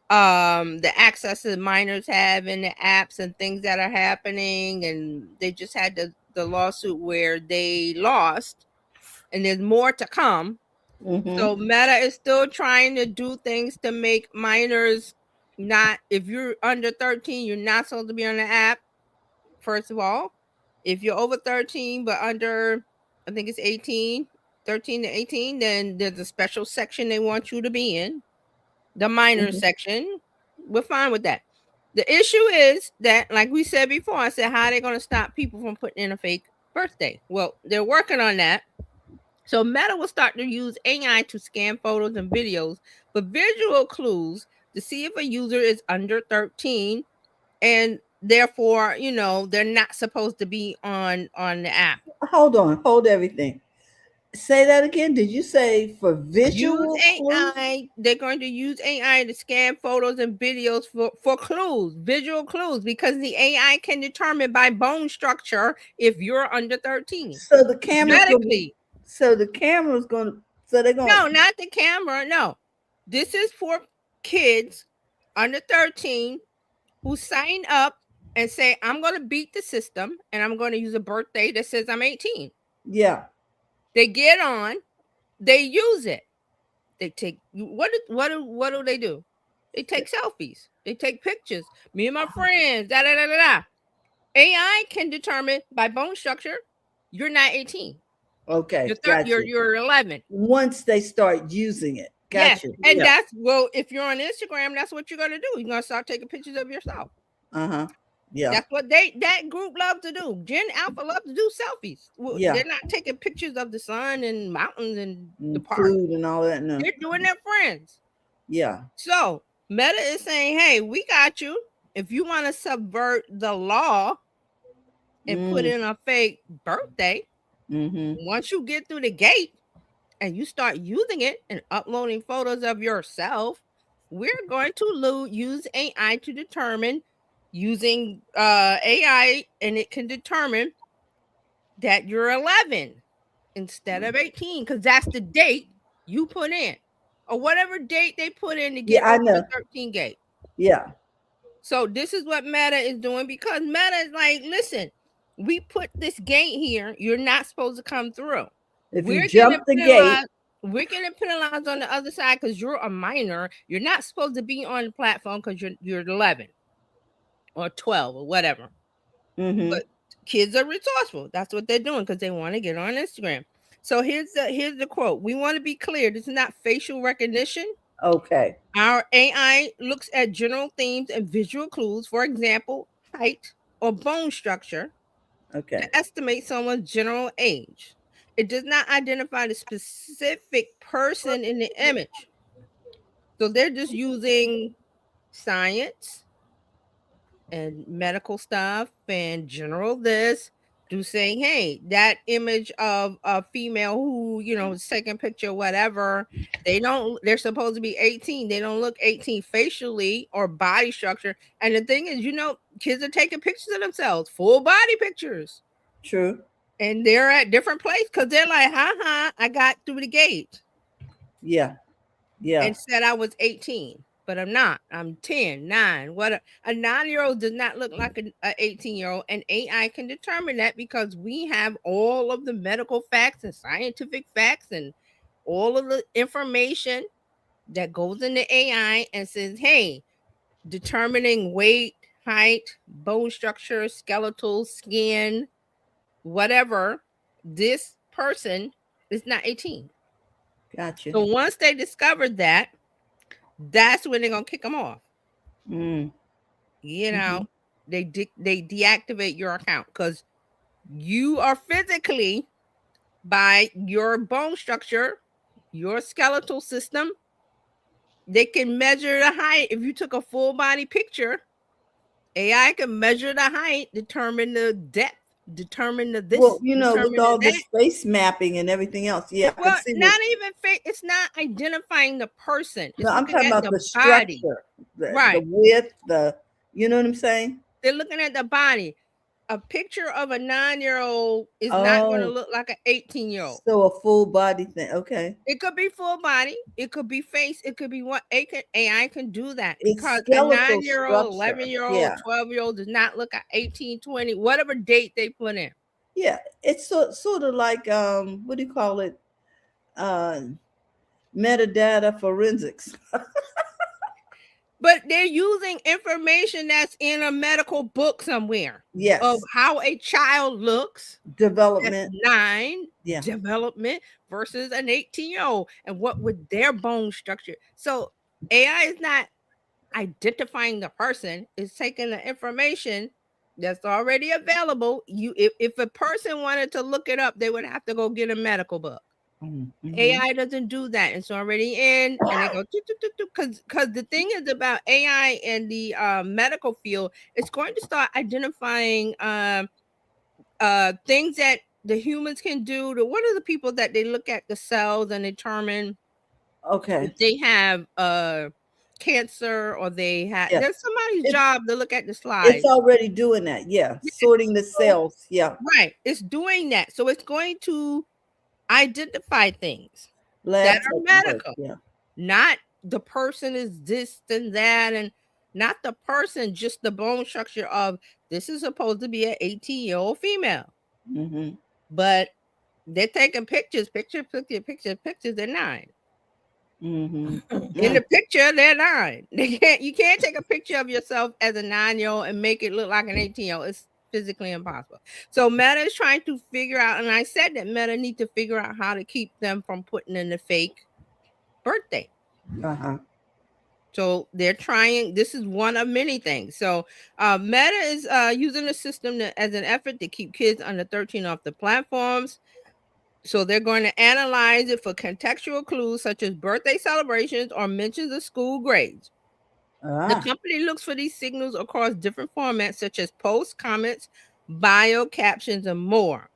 the access that minors have in the apps and things that are happening. And they just had the lawsuit where they lost, and there's more to come. Mm-hmm. So Meta is still trying to do things to make minors not, if you're under 13, you're not supposed to be on the app. First of all, if you're over 13, but under, I think it's 13 to 18, then there's a special section they want you to be in, the minor section. We're fine with that. The issue is that, like we said before, I said, how are they going to stop people from putting in a fake birthday? Well, they're working on that. So Meta will start to use AI to scan photos and videos for visual clues to see if a user is under 13, and therefore, they're not supposed to be on the app. Hold everything. Say that again. Did you say for visual AI? They're going to use AI to scan photos and videos for clues, visual clues, because the AI can determine by bone structure if you're under 13. So the camera's going to, they're going. No, not the camera. No, this is for kids under 13 who sign up and say, I'm going to beat the system and I'm going to use a birthday that says I'm 18. Yeah. They get on, they use it. They take, what do they do? They take selfies. They take pictures. Me and my friends, AI can determine by bone structure, you're not 18. Okay. You're 11. Once they start using it. Gotcha. Yes. And that's, well, if you're on Instagram, that's what you're going to do. You're going to start taking pictures of yourself. Uh-huh. Yeah. That's what that group loves to do. Gen Alpha love to do selfies. Well, they're not taking pictures of the sun and mountains and the park food and all that. No. They're doing their friends. Yeah. So Meta is saying, hey, we got you. If you want to subvert the law and put in a fake birthday, once you get through the gate and you start using it and uploading photos of yourself, we're going to use AI to determine, using AI, and it can determine that you're 11 instead of 18, because that's the date you put in, or whatever date they put in to get over the 13 gate. Yeah. So this is what Meta is doing, because Meta is like, listen, we put this gate here. You're not supposed to come through. If you jump the gate, we're getting penalized on the other side because you're a minor. You're not supposed to be on the platform because you're 11 or 12 or whatever. But kids are resourceful. That's what they're doing because they want to get on Instagram. So here's the quote. We want to be clear. This is not facial recognition. Okay. Our AI looks at general themes and visual clues, for example, height or bone structure, to estimate someone's general age. It does not identify the specific person in the image. So they're just using science and medical stuff and general this to saying, hey, that image of a female who, is taking a picture, whatever, they're supposed to be 18. They don't look 18 facially or body structure. And the thing is, kids are taking pictures of themselves, full body pictures. True. And they're at different places because they're like, I got through the gate. Yeah. Yeah. And said I was 18. But I'm not. I'm 10, 9. What a 9-year-old does not look like an 18-year-old, and AI can determine that because we have all of the medical facts and scientific facts and all of the information that goes into AI and says, hey, determining weight, height, bone structure, skeletal, skin, whatever, this person It's not 18. Gotcha. So once they discovered that, that's when they're gonna kick them off. You know, they deactivate your account because you are physically, by your bone structure, your skeletal system, they can measure the height. If you took a full body picture, AI can measure the height, determine the depth, determine the this. Well, you know, with all the space mapping and everything else. Yeah. Well, not even it's not identifying the person. It's no, I'm talking about the body. structure, right? The width, you know what I'm saying? They're looking at the body. A picture of a 9-year-old is not going to look like an 18-year-old. So a full body thing. Okay. It could be full body. It could be face. It could be what AI can do that it's because a 9-year-old, 11-year-old, 12-year-old does not look at 18, 20, whatever date they put in. Yeah, it's sort of like what do you call it? Metadata forensics. But they're using information that's in a medical book somewhere. Yes. Of how a child looks. Development. 9. Yeah. Development versus an 18-year-old. And what would their bone structure. So AI is not identifying the person. It's taking the information that's already available. If a person wanted to look it up, they would have to go get a medical book. AI doesn't do that. It's already in, and they go because the thing is about AI and the medical field, it's going to start identifying things that the humans can do. What are the people that they look at the cells and determine if they have cancer or they have there's somebody's job to look at the slides. It's already doing that. Yeah. Sorting the cells. Yeah. Right. It's doing that. So it's going to identify things that are medical. Yeah. Not the person is this and that, and not the person, just the bone structure of this is supposed to be an 18-year-old female. But they're taking pictures, pictures, they're 9. In the picture, they're 9. You can't take a picture of yourself as a 9-year-old and make it look like an 18-year-old. It's physically impossible. So Meta is trying to figure out, and I said that Meta need to figure out how to keep them from putting in the fake birthday. So they're trying. This is one of many things. So Meta is using the system as an effort to keep kids under 13 off the platforms. So they're going to analyze it for contextual clues such as birthday celebrations or mentions of school grades. The company looks for these signals across different formats such as posts, comments, bio, captions, and more.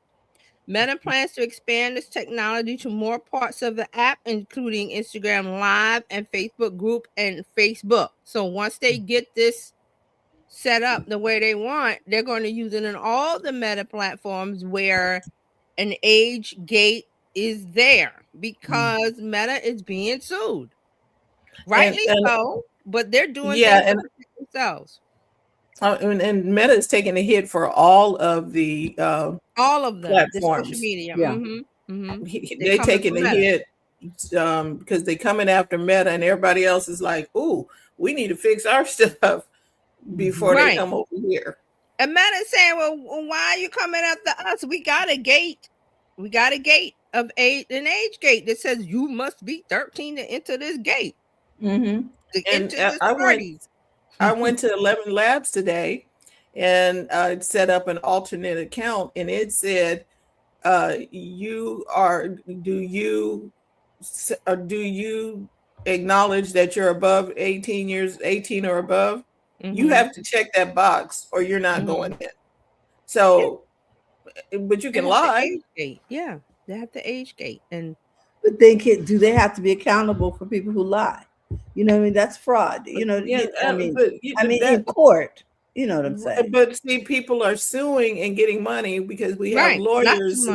Meta plans to expand this technology to more parts of the app, including Instagram Live and Facebook Group and Facebook. So once they get this set up the way they want, they're going to use it in all the Meta platforms where an age gate is there because Meta is being sued. Rightly so. But they're doing things themselves. And Meta is taking a hit for all of the platforms. The social media. They're taking a hit because they're coming after Meta, and everybody else is like, "Ooh, we need to fix our stuff before they come over here." And Meta is saying, "Well, why are you coming after us? We got a gate. We got a gate of an age gate that says you must be 13 to enter this gate." And I went to 11 Labs today, and I set up an alternate account, and it said, "Do you acknowledge that you're above 18 or above?" You have to check that box, or you're not going in. So, but you can lie. Yeah, they have the age gate, but do they have to be accountable for people who lie? You know what I mean? That's fraud. You know, in court, you know what I'm saying? But see, people are suing and getting money because we have lawyers.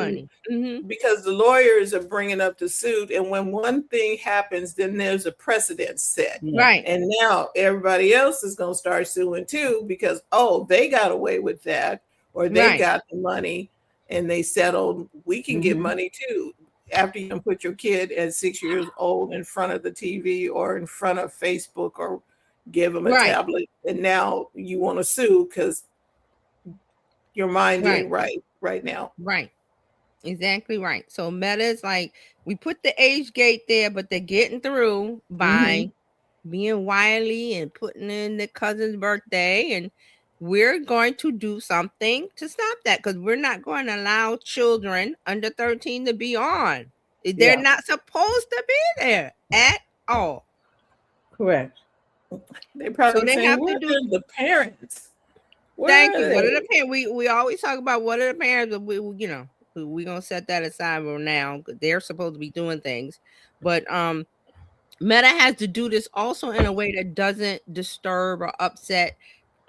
Because the lawyers are bringing up the suit. And when one thing happens, then there's a precedent set. Right. And now everybody else is going to start suing too because, they got away with that, or they got the money and they settled. We can get money too. After you put your kid at 6 years old in front of the TV or in front of Facebook or give them a tablet, and now you want to sue because your mind ain't right now. Right. Exactly right. So Meta is like, we put the age gate there, but they're getting through by being wily and putting in the cousin's birthday. And we're going to do something to stop that, because we're not going to allow children under 13 to be on. They're not supposed to be there at all. Correct. They probably saying, have to do the parents. Thank you. What are the parents? We always talk about what are the parents, but we're gonna set that aside for now. They're supposed to be doing things, but Meta has to do this also in a way that doesn't disturb or upset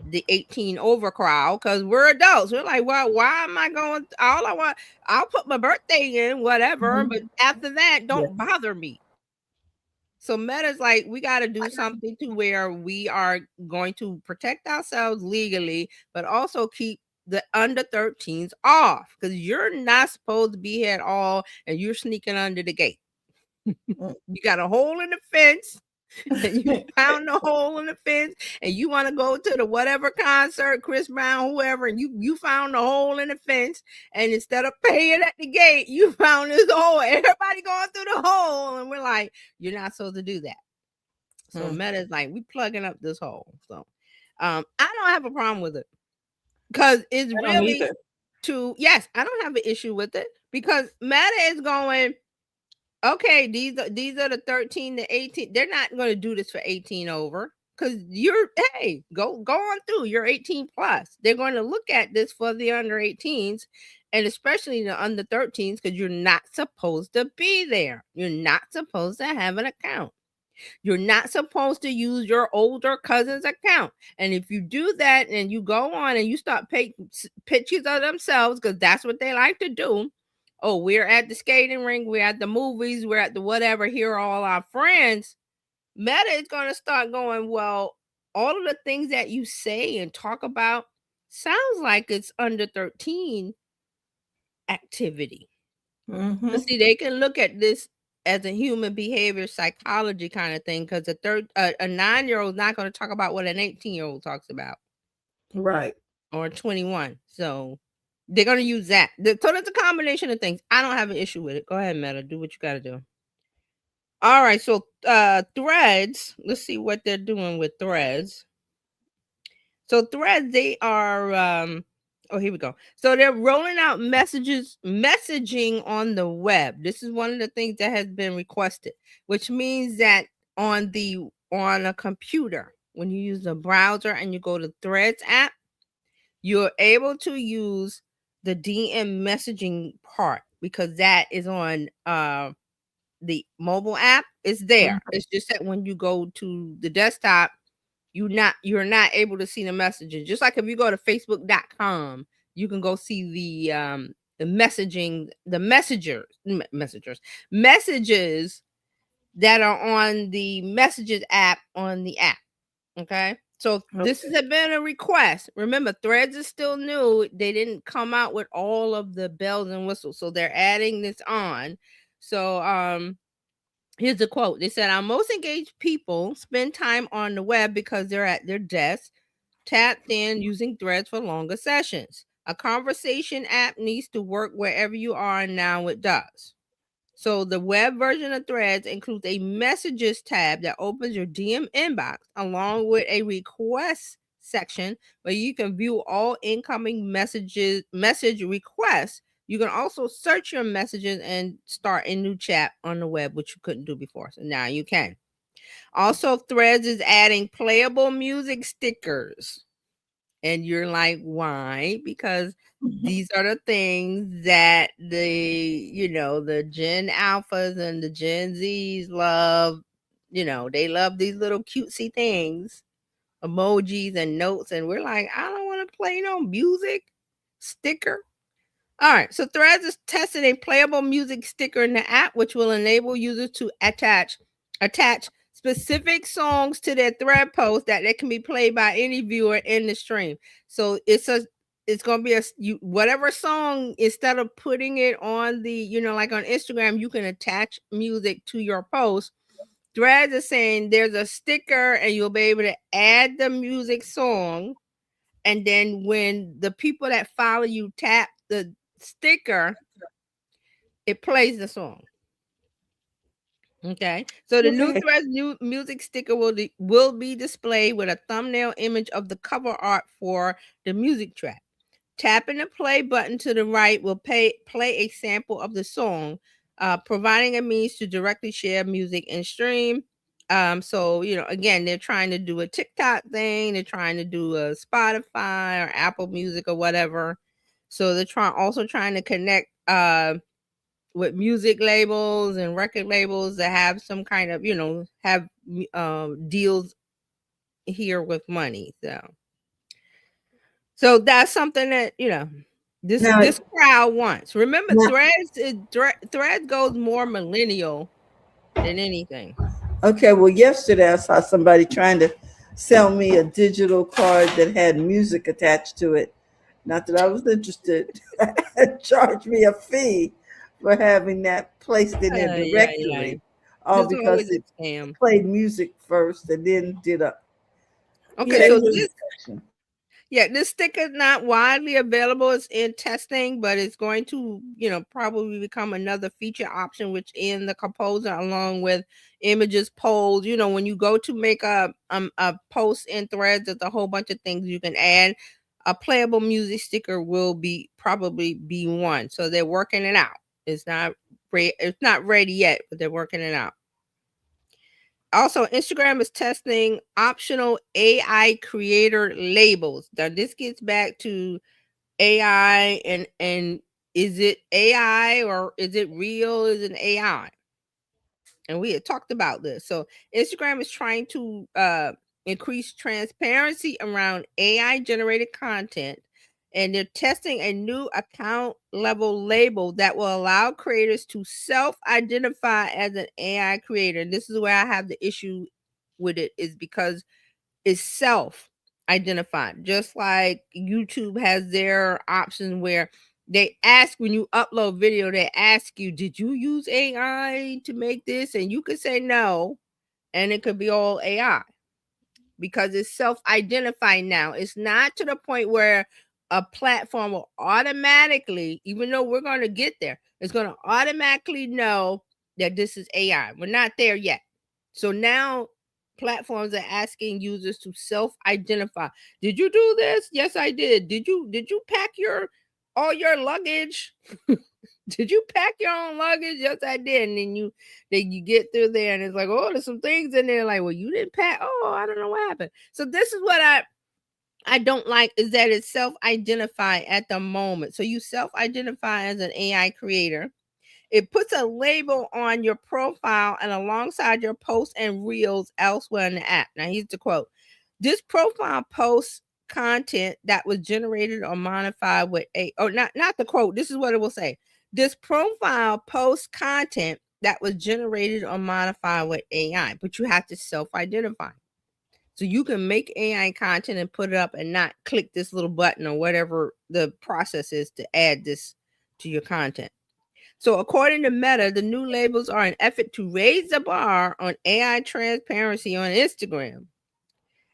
the 18 over crowd, because we're adults. We're like, well, why am I going? I'll put my birthday in, whatever, but after that, don't bother me. So Meta's like, we got to do something to where we are going to protect ourselves legally, but also keep the under 13s off, because you're not supposed to be here at all, and you're sneaking under the gate. You got a hole in the fence, and you found the hole in the fence, and you want to go to the whatever concert, Chris Brown, whoever, and you found the hole in the fence, and instead of paying at the gate, you found this hole. Everybody going through the hole, and we're like, you're not supposed to do that. So Meta's like, we plugging up this hole. So I don't have a problem with it, because it's really I don't have an issue with it, because Meta is going, okay, these are the 13 to 18. They're not going to do this for 18 over, because go on through. You're 18 plus. They're going to look at this for the under 18s, and especially the under 13s, because you're not supposed to be there. You're not supposed to have an account. You're not supposed to use your older cousin's account. And if you do that and you go on and you start taking pictures of themselves, because that's what they like to do. Oh, we're at the skating rink, we're at the movies, we're at the whatever, here are all our friends. Meta is going to start going, well, all of the things that you say and talk about sounds like it's under 13 activity. See, they can look at this as a human behavior psychology kind of thing, because a 9-year-old is not going to talk about what an 18-year-old talks about. Right. Or 21. So they're going to use that. So that's a combination of things. I don't have an issue with it. Go ahead, Meta. Do what you got to do. All right. So Threads. Let's see what they're doing with Threads. So Threads, they are... here we go. So they're rolling out messaging on the web. This is one of the things that has been requested, which means that on a computer, when you use a browser and you go to Threads app, you're able to use the DM messaging part, because that is on the mobile app. It's there. It's just that when you go to the desktop, you're not able to see the messages. Just like if you go to facebook.com, you can go see the messaging, the messages that are on the messages app on the app. Okay. So this has been a request. Remember, Threads is still new. They didn't come out with all of the bells and whistles. So they're adding this on. So here's a quote. They said, our most engaged people spend time on the web because they're at their desk, tapped in, using Threads for longer sessions. A conversation app needs to work wherever you are, and now it does. So the web version of Threads includes a messages tab that opens your DM inbox, along with a request section where you can view all incoming message requests. You can also search your messages and start a new chat on the web, which you couldn't do before. So now you can. Also, Threads is adding playable music stickers. And you're like, why? Because these are the things that the Gen Alphas and the Gen Zs love. They love these little cutesy things, emojis and notes. And we're like, I don't want to play no music sticker. All right. So Threads is testing a playable music sticker in the app, which will enable users to attach specific songs to their thread post that they can be played by any viewer in the stream. So it's going to be whatever song, instead of putting it on the, like on Instagram, you can attach music to your post. Threads is saying there's a sticker and you'll be able to add the music song. And then when the people that follow you tap the sticker, it plays the song. Okay, so the new Threads new music sticker will be displayed with a thumbnail image of the cover art for the music track. Tapping the play button to the right will play a sample of the song, providing a means to directly share music and stream. So, you know, again, they're trying to do a TikTok thing. They're trying to do a Spotify or Apple Music or whatever. So they're also trying to connect with music labels and record labels that have some kind of, you know, have deals here with money. So that's something that, you know, this crowd wants. Remember, Threads goes more millennial than anything. Okay, well, yesterday I saw somebody trying to sell me a digital card that had music attached to it. Not that I was interested. Charged me a fee for having that placed in their directory. All because it played music first and then did a... Okay, so this sticker is not widely available. It's in testing, but it's going to, you know, probably become another feature option within the composer, along with images, polls. You know, when you go to make a post in Threads, there's a whole bunch of things you can add. A playable music sticker will probably be one. So they're working it out. It's not ready yet, but they're working it out. Also, Instagram is testing optional AI creator labels. Now, this gets back to AI and is it AI or is it real? Is it AI? And we had talked about this. So Instagram is trying to increase transparency around AI generated content. And they're testing a new account level label that will allow creators to self-identify as an AI creator. And this is where I have the issue with it, is because it's self-identified. Just like YouTube has their option where they ask, when you upload video, they ask you, did you use AI to make this? And you could say no, and it could be all AI because it's self-identified now. It's not to the point where a platform will automatically, even though we're going to get there, it's going to automatically know that this is AI. We're not there yet. So now platforms are asking users to self-identify. Did you do this? Yes, I did. Did you pack all your luggage? Did you pack your own luggage? Yes, I did. And then you get through there and it's like, oh, there's some things in there like, well, you didn't pack. Oh, I don't know what happened. So this is what I don't like, is that it's self-identify at the moment. So you self-identify as an AI creator. It puts a label on your profile and alongside your posts and reels elsewhere in the app. Now, here's the quote. This profile posts content that was generated or modified with not the quote. This is what it will say. This profile posts content that was generated or modified with AI, but you have to self-identify. So you can make AI content and put it up and not click this little button or whatever the process is to add this to your content. So according to Meta, the new labels are an effort to raise the bar on AI transparency on Instagram.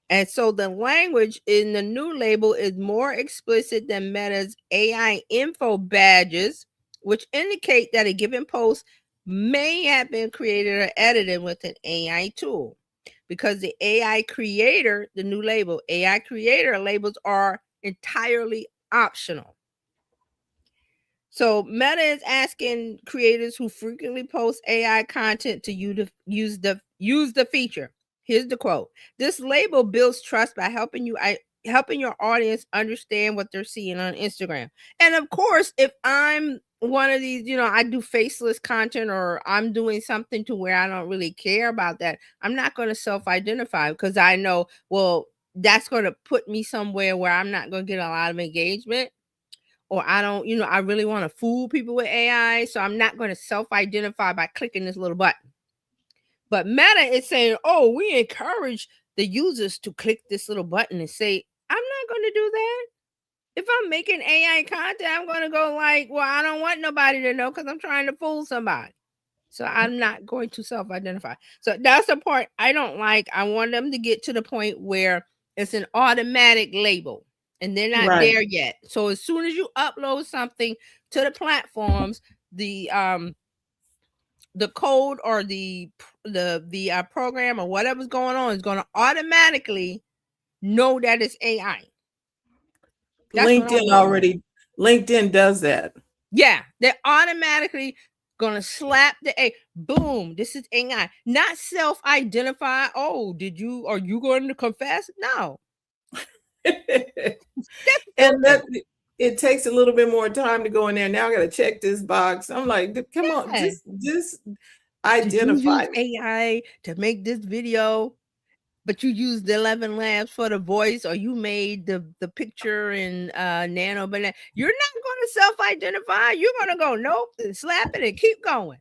And so the language in the new label is more explicit than Meta's AI info badges, which indicate that a given post may have been created or edited with an AI tool. Because the AI creator, the new label, AI creator labels are entirely optional. So Meta is asking creators who frequently post AI content to use the feature. Here's the quote. This label builds trust by helping your audience understand what they're seeing on Instagram. And of course, if I'm one of these, I do faceless content or I'm doing something to where I don't really care about that, I'm not going to self-identify because I know, well, that's going to put me somewhere where I'm not going to get a lot of engagement, or I don't, I really want to fool people with AI. So I'm not going to self-identify by clicking this little button. But Meta is saying, oh, we encourage the users to click this little button and say, I'm not going to do that. If I'm making AI content, I'm going to go like, well, I don't want nobody to know because I'm trying to fool somebody. So I'm not going to self-identify. So that's the part I don't like. I want them to get to the point where it's an automatic label and they're not there yet. So as soon as you upload something to the platforms, code or the program or whatever's going on is going to automatically know that it's AI. LinkedIn does that. Yeah, they're automatically gonna slap the A. Boom, this is AI. Not self-identify. Oh, are you going to confess? No. And that it takes a little bit more time to go in there. Now I gotta check this box. I'm like, come on, just identify. Did you use AI to make this video, but you used the 11 Labs for the voice, or you made the picture in Nano Banana. You're not going to self-identify. You're going to go, nope, and slap it and keep going.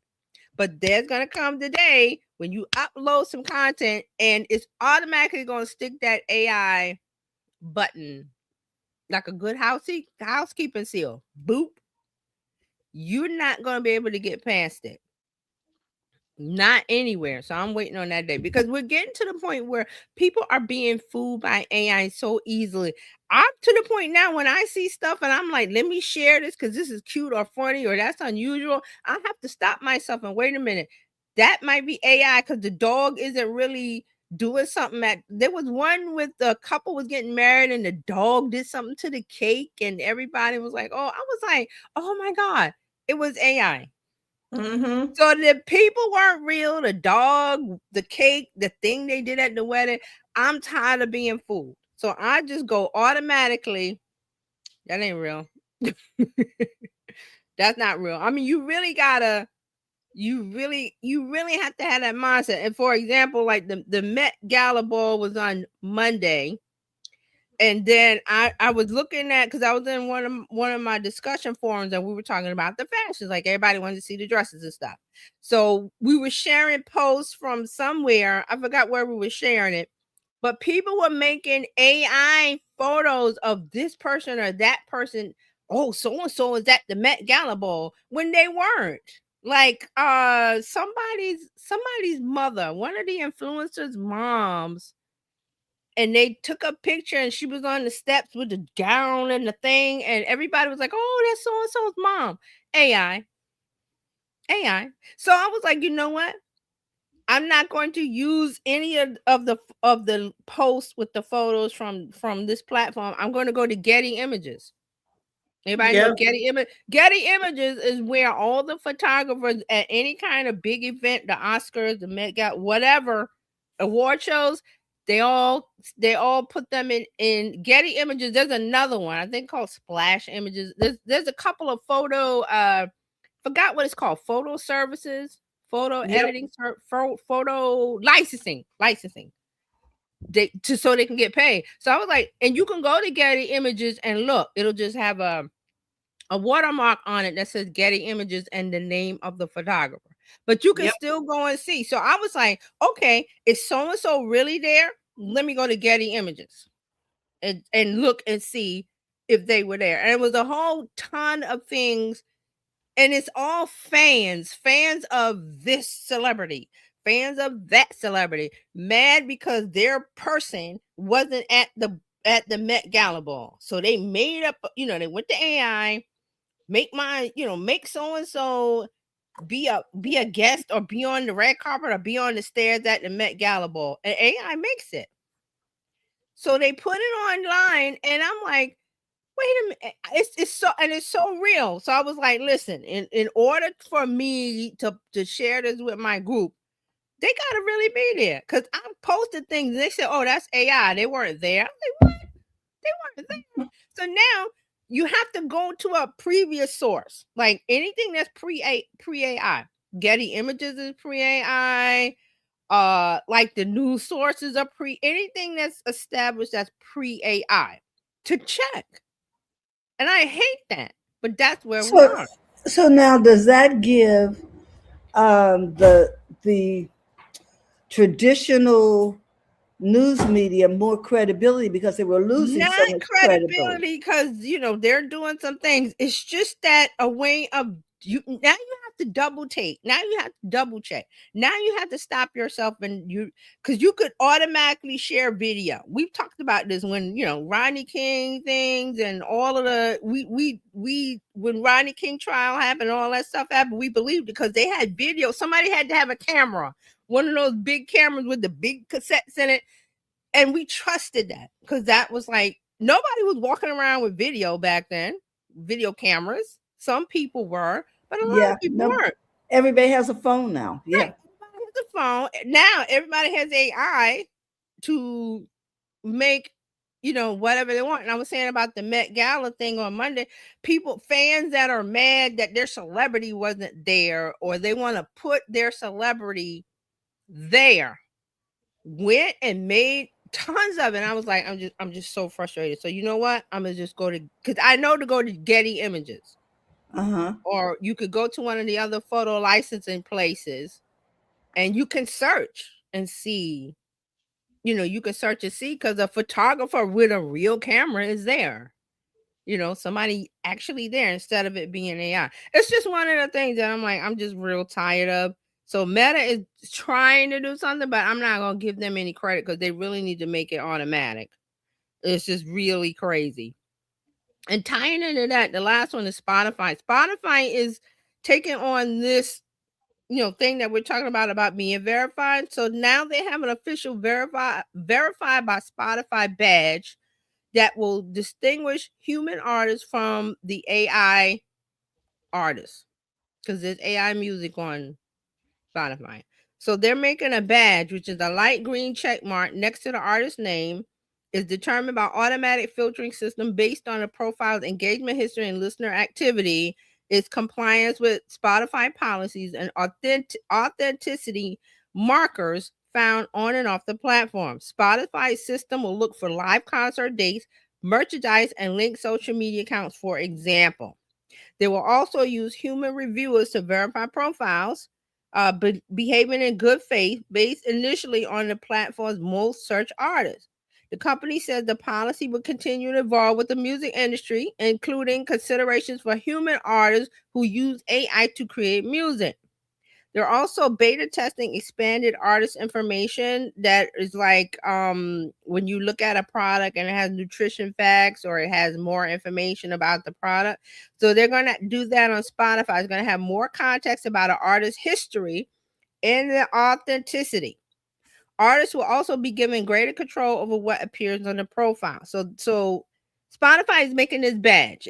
But there's going to come the day when you upload some content and it's automatically going to stick that AI button like a good housekeeping seal. Boop. You're not going to be able to get past it. Not anywhere. So I'm waiting on that day, because we're getting to the point where people are being fooled by AI so easily. I'm to the point now when I see stuff and I'm like, let me share this because this is cute or funny or that's unusual. I have to stop myself and wait a minute. That might be AI because the dog isn't really doing something. There was one with the couple was getting married and the dog did something to the cake and everybody was like, oh, I was like, oh my God, it was AI. Mm-hmm. So the people weren't real. The dog, the cake, the thing they did at the wedding. I'm tired of being fooled. So I just go automatically. That ain't real. That's not real. I mean, you really have to have that mindset. And for example, like the Met Gala ball was on Monday. And then I was looking at, because I was in one of my discussion forums and we were talking about the fashions, like everybody wanted to see the dresses and stuff. So we were sharing posts from somewhere. I forgot where we were sharing it, but people were making AI photos of this person or that person. Oh, so-and-so is at the Met Gala ball, when they weren't. Like somebody's mother, one of the influencers' moms. And they took a picture and she was on the steps with the gown and the thing. And everybody was like, oh, that's so-and-so's mom. AI. So I was like, you know what? I'm not going to use any of the posts with the photos from this platform. I'm going to go to Getty Images. Anybody know Getty Images? Getty Images is where all the photographers at any kind of big event, the Oscars, the Met Gala, whatever, award shows, they all put them in Getty Images. There's another one, I think, called Splash Images. There's a couple of photo, forgot what it's called, photo services, photo editing, photo licensing. So they can get paid. So I was like, and you can go to Getty Images and look, it'll just have a watermark on it that says Getty Images and the name of the photographer. But you can still go and see. So I was like, okay, is so-and-so really there? Let me go to Getty Images and look and see if they were there. And it was a whole ton of things. And it's all fans of this celebrity, fans of that celebrity, mad because their person wasn't at the Met Gala ball. So they made up, they went to AI, make so-and-so be a guest or be on the red carpet or be on the stairs at the Met Gala ball, and AI makes it. So they put it online, and I'm like, wait a minute, it's so real. So I was like, listen, in order for me to share this with my group, they gotta really be there, because I posted things and they said, oh, that's AI. They weren't there. I'm like, what? They weren't there. So now you have to go to a previous source, like anything that's pre-AI. Getty Images is pre-AI. Like the news sources are anything that's established that's pre-AI to check. And I hate that, but that's where we are. So now, does that give the traditional news media more credibility, because they were losing so much credibility because they're doing some things? It's just that a way of now you have to double take. Now you have to double check. Now you have to stop yourself because you could automatically share video. We've talked about this when, Rodney King things and all of the, when Rodney King trial happened, all that stuff happened, we believed because they had video. Somebody had to have a camera, one of those big cameras with the big cassettes in it. And we trusted that because that was like, nobody was walking around with video back then, video cameras. Some people were, but a lot of people weren't. Everybody has a phone now. Yeah. Right. Everybody has a phone. Now everybody has AI to make, whatever they want. And I was saying about the Met Gala thing on Monday, fans that are mad that their celebrity wasn't there or they want to put their celebrity there, went and made tons of it. And I was like, I'm just so frustrated. So you know what? I'm gonna just go to, because I know to go to Getty Images. Or you could go to one of the other photo licensing places and you can search and see, you can search and see because a photographer with a real camera is there. Somebody actually there instead of it being AI. It's just one of the things that I'm like, I'm just real tired of. So Meta is trying to do something, but I'm not going to give them any credit because they really need to make it automatic. It's just really crazy. And tying into that, the last one is Spotify. Spotify is taking on this, thing that we're talking about being verified. So now they have an official verified by Spotify badge that will distinguish human artists from the AI artists because there's AI music on Spotify. So they're making a badge, which is a light green check mark next to the artist's name, is determined by automatic filtering system based on the profile's engagement history and listener activity, its compliance with Spotify policies and authenticity markers found on and off the platform. Spotify's system will look for live concert dates, merchandise, and linked social media accounts, for example. They will also use human reviewers to verify profiles, behaving in good faith based initially on the platform's most searched artists. The company says the policy will continue to evolve with the music industry, including considerations for human artists who use AI to create music. They're also beta testing expanded artist information that is like when you look at a product and it has nutrition facts or it has more information about the product. So they're going to do that on Spotify. It's going to have more context about an artist's history and the authenticity. Artists will also be given greater control over what appears on the profile. So Spotify is making this badge.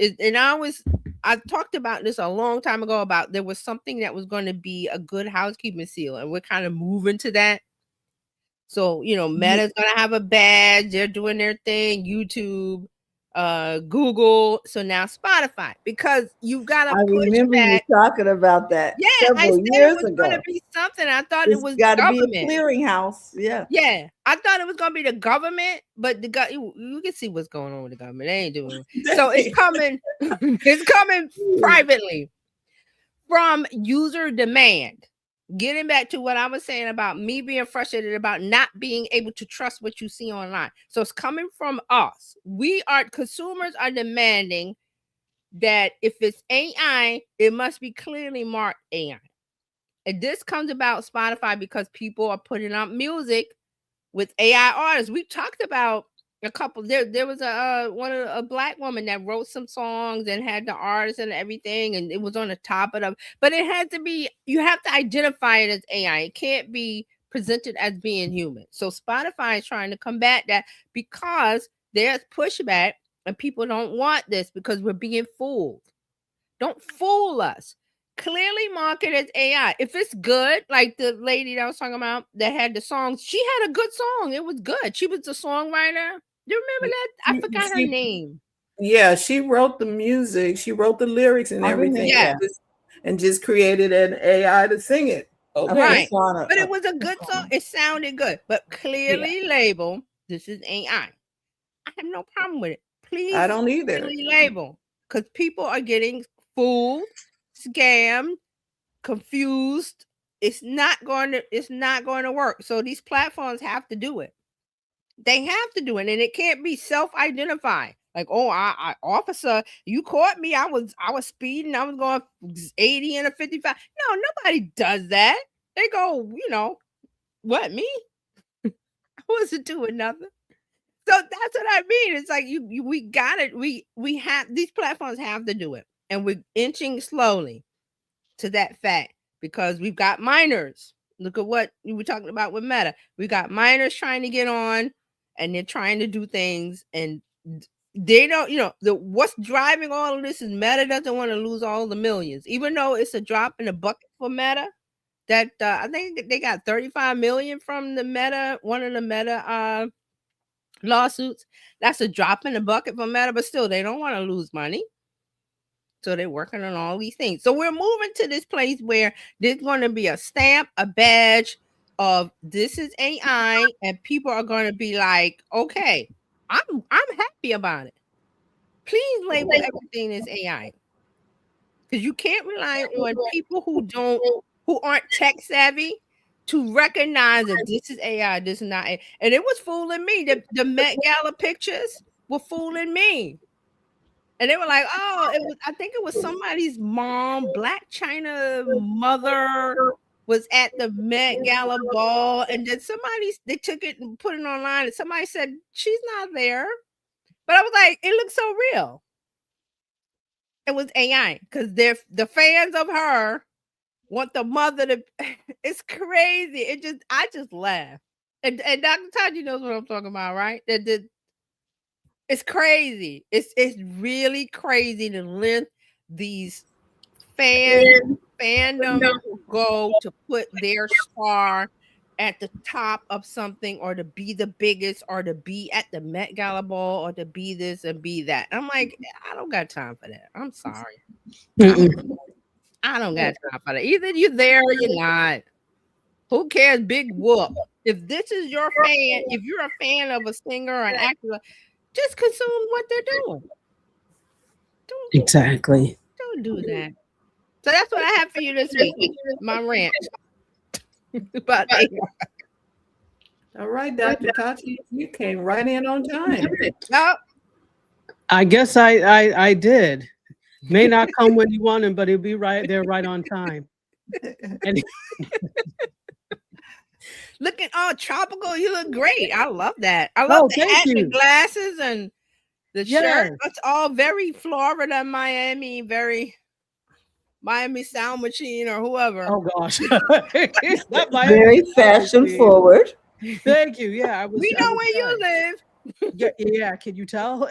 I talked about this a long time ago about there was something that was going to be a good housekeeping seal, and we're kind of moving to that. So, Meta's going to have a badge. They're doing their thing. YouTube, Google. So now Spotify, because you've got to push remember back. You talking about that. Yeah, I said it was going to be something. I thought it was got to be a clearinghouse. Yeah. Yeah. I thought it was going to be the government, but you can see what's going on with the government. They ain't doing it. So it's coming. It's coming privately from user demand. Getting back to what I was saying about me being frustrated about not being able to trust what you see online. So it's coming from us. Consumers are demanding that if it's AI, it must be clearly marked AI. And this comes about Spotify because people are putting up music with AI artists. We talked about a couple. There was a black woman that wrote some songs and had the artist and everything, and it was on the top of them. But it had to be. You have to identify it as AI. It can't be presented as being human. So Spotify is trying to combat that because there's pushback, and people don't want this because we're being fooled. Don't fool us. Clearly market as AI. If it's good, like the lady that I was talking about that had the songs, she had a good song. It was good. She was the songwriter. Do you remember that? I forgot her name. Yeah, she wrote the music. She wrote the lyrics and everything. Yeah. And just created an AI to sing it. Okay. Right. But it was a good song. It sounded good. But clearly label, this is AI. I have no problem with it. Please. I don't either. Clearly label. Because people are getting fooled, scammed, confused. It's not going to work. So these platforms have to do it. They have to do it, and it can't be self-identified. Like, oh, I officer, you caught me. I was speeding. I was going 80 and a 55. No, nobody does that. They go, what, me? I wasn't doing nothing. So that's what I mean. It's like we got it. We have, these platforms have to do it. And we're inching slowly to that fact because we've got minors. Look at what we were talking about with Meta. We got minors trying to get on and they're trying to do things and they don't, what's driving all of this is Meta doesn't want to lose all the millions, even though it's a drop in the bucket for Meta. That I think they got 35 million from the Meta, one of the Meta lawsuits. That's a drop in the bucket for Meta, but still they don't want to lose money. So they're working on all these things. So we're moving to this place where there's going to be a stamp, a badge of this is AI, and people are going to be like, okay, I'm happy about it. Please label everything as AI. Because you can't rely on people who aren't tech savvy to recognize that this is AI, this is not AI. And it was fooling me. The Met Gala pictures were fooling me. And they were like, oh, I think it was somebody's mom, Black China mother was at the Met Gala ball. And then they took it and put it online. And somebody said, she's not there. But I was like, it looks so real. It was AI because the fans of her want the mother to, it's crazy. I just laugh. And Dr. Taji knows what I'm talking about, right? It's crazy. It's really crazy to length these fandom go to put their star at the top of something or to be the biggest or to be at the Met Gala ball or to be this and be that. I'm like, I don't got time for that. I'm sorry. I don't got time for that. Either you're there or you're not. Who cares? Big whoop. If this is your fan, if you're a fan of a singer or an actor, just consume what they're doing. Don't do that. So that's what I have for you this week. My rant. But all right, Dr. Tachi, you came right in on time. No. I guess I did. May not come when you want him, but he'll be right there, right on time. And looking all tropical, you look great. I love that. I love the hat and glasses and the shirt. It's all very Florida, Miami, very Miami Sound Machine or whoever. Oh gosh, very fashion forward. Thank you. Yeah, we know where you live. Yeah, can you tell?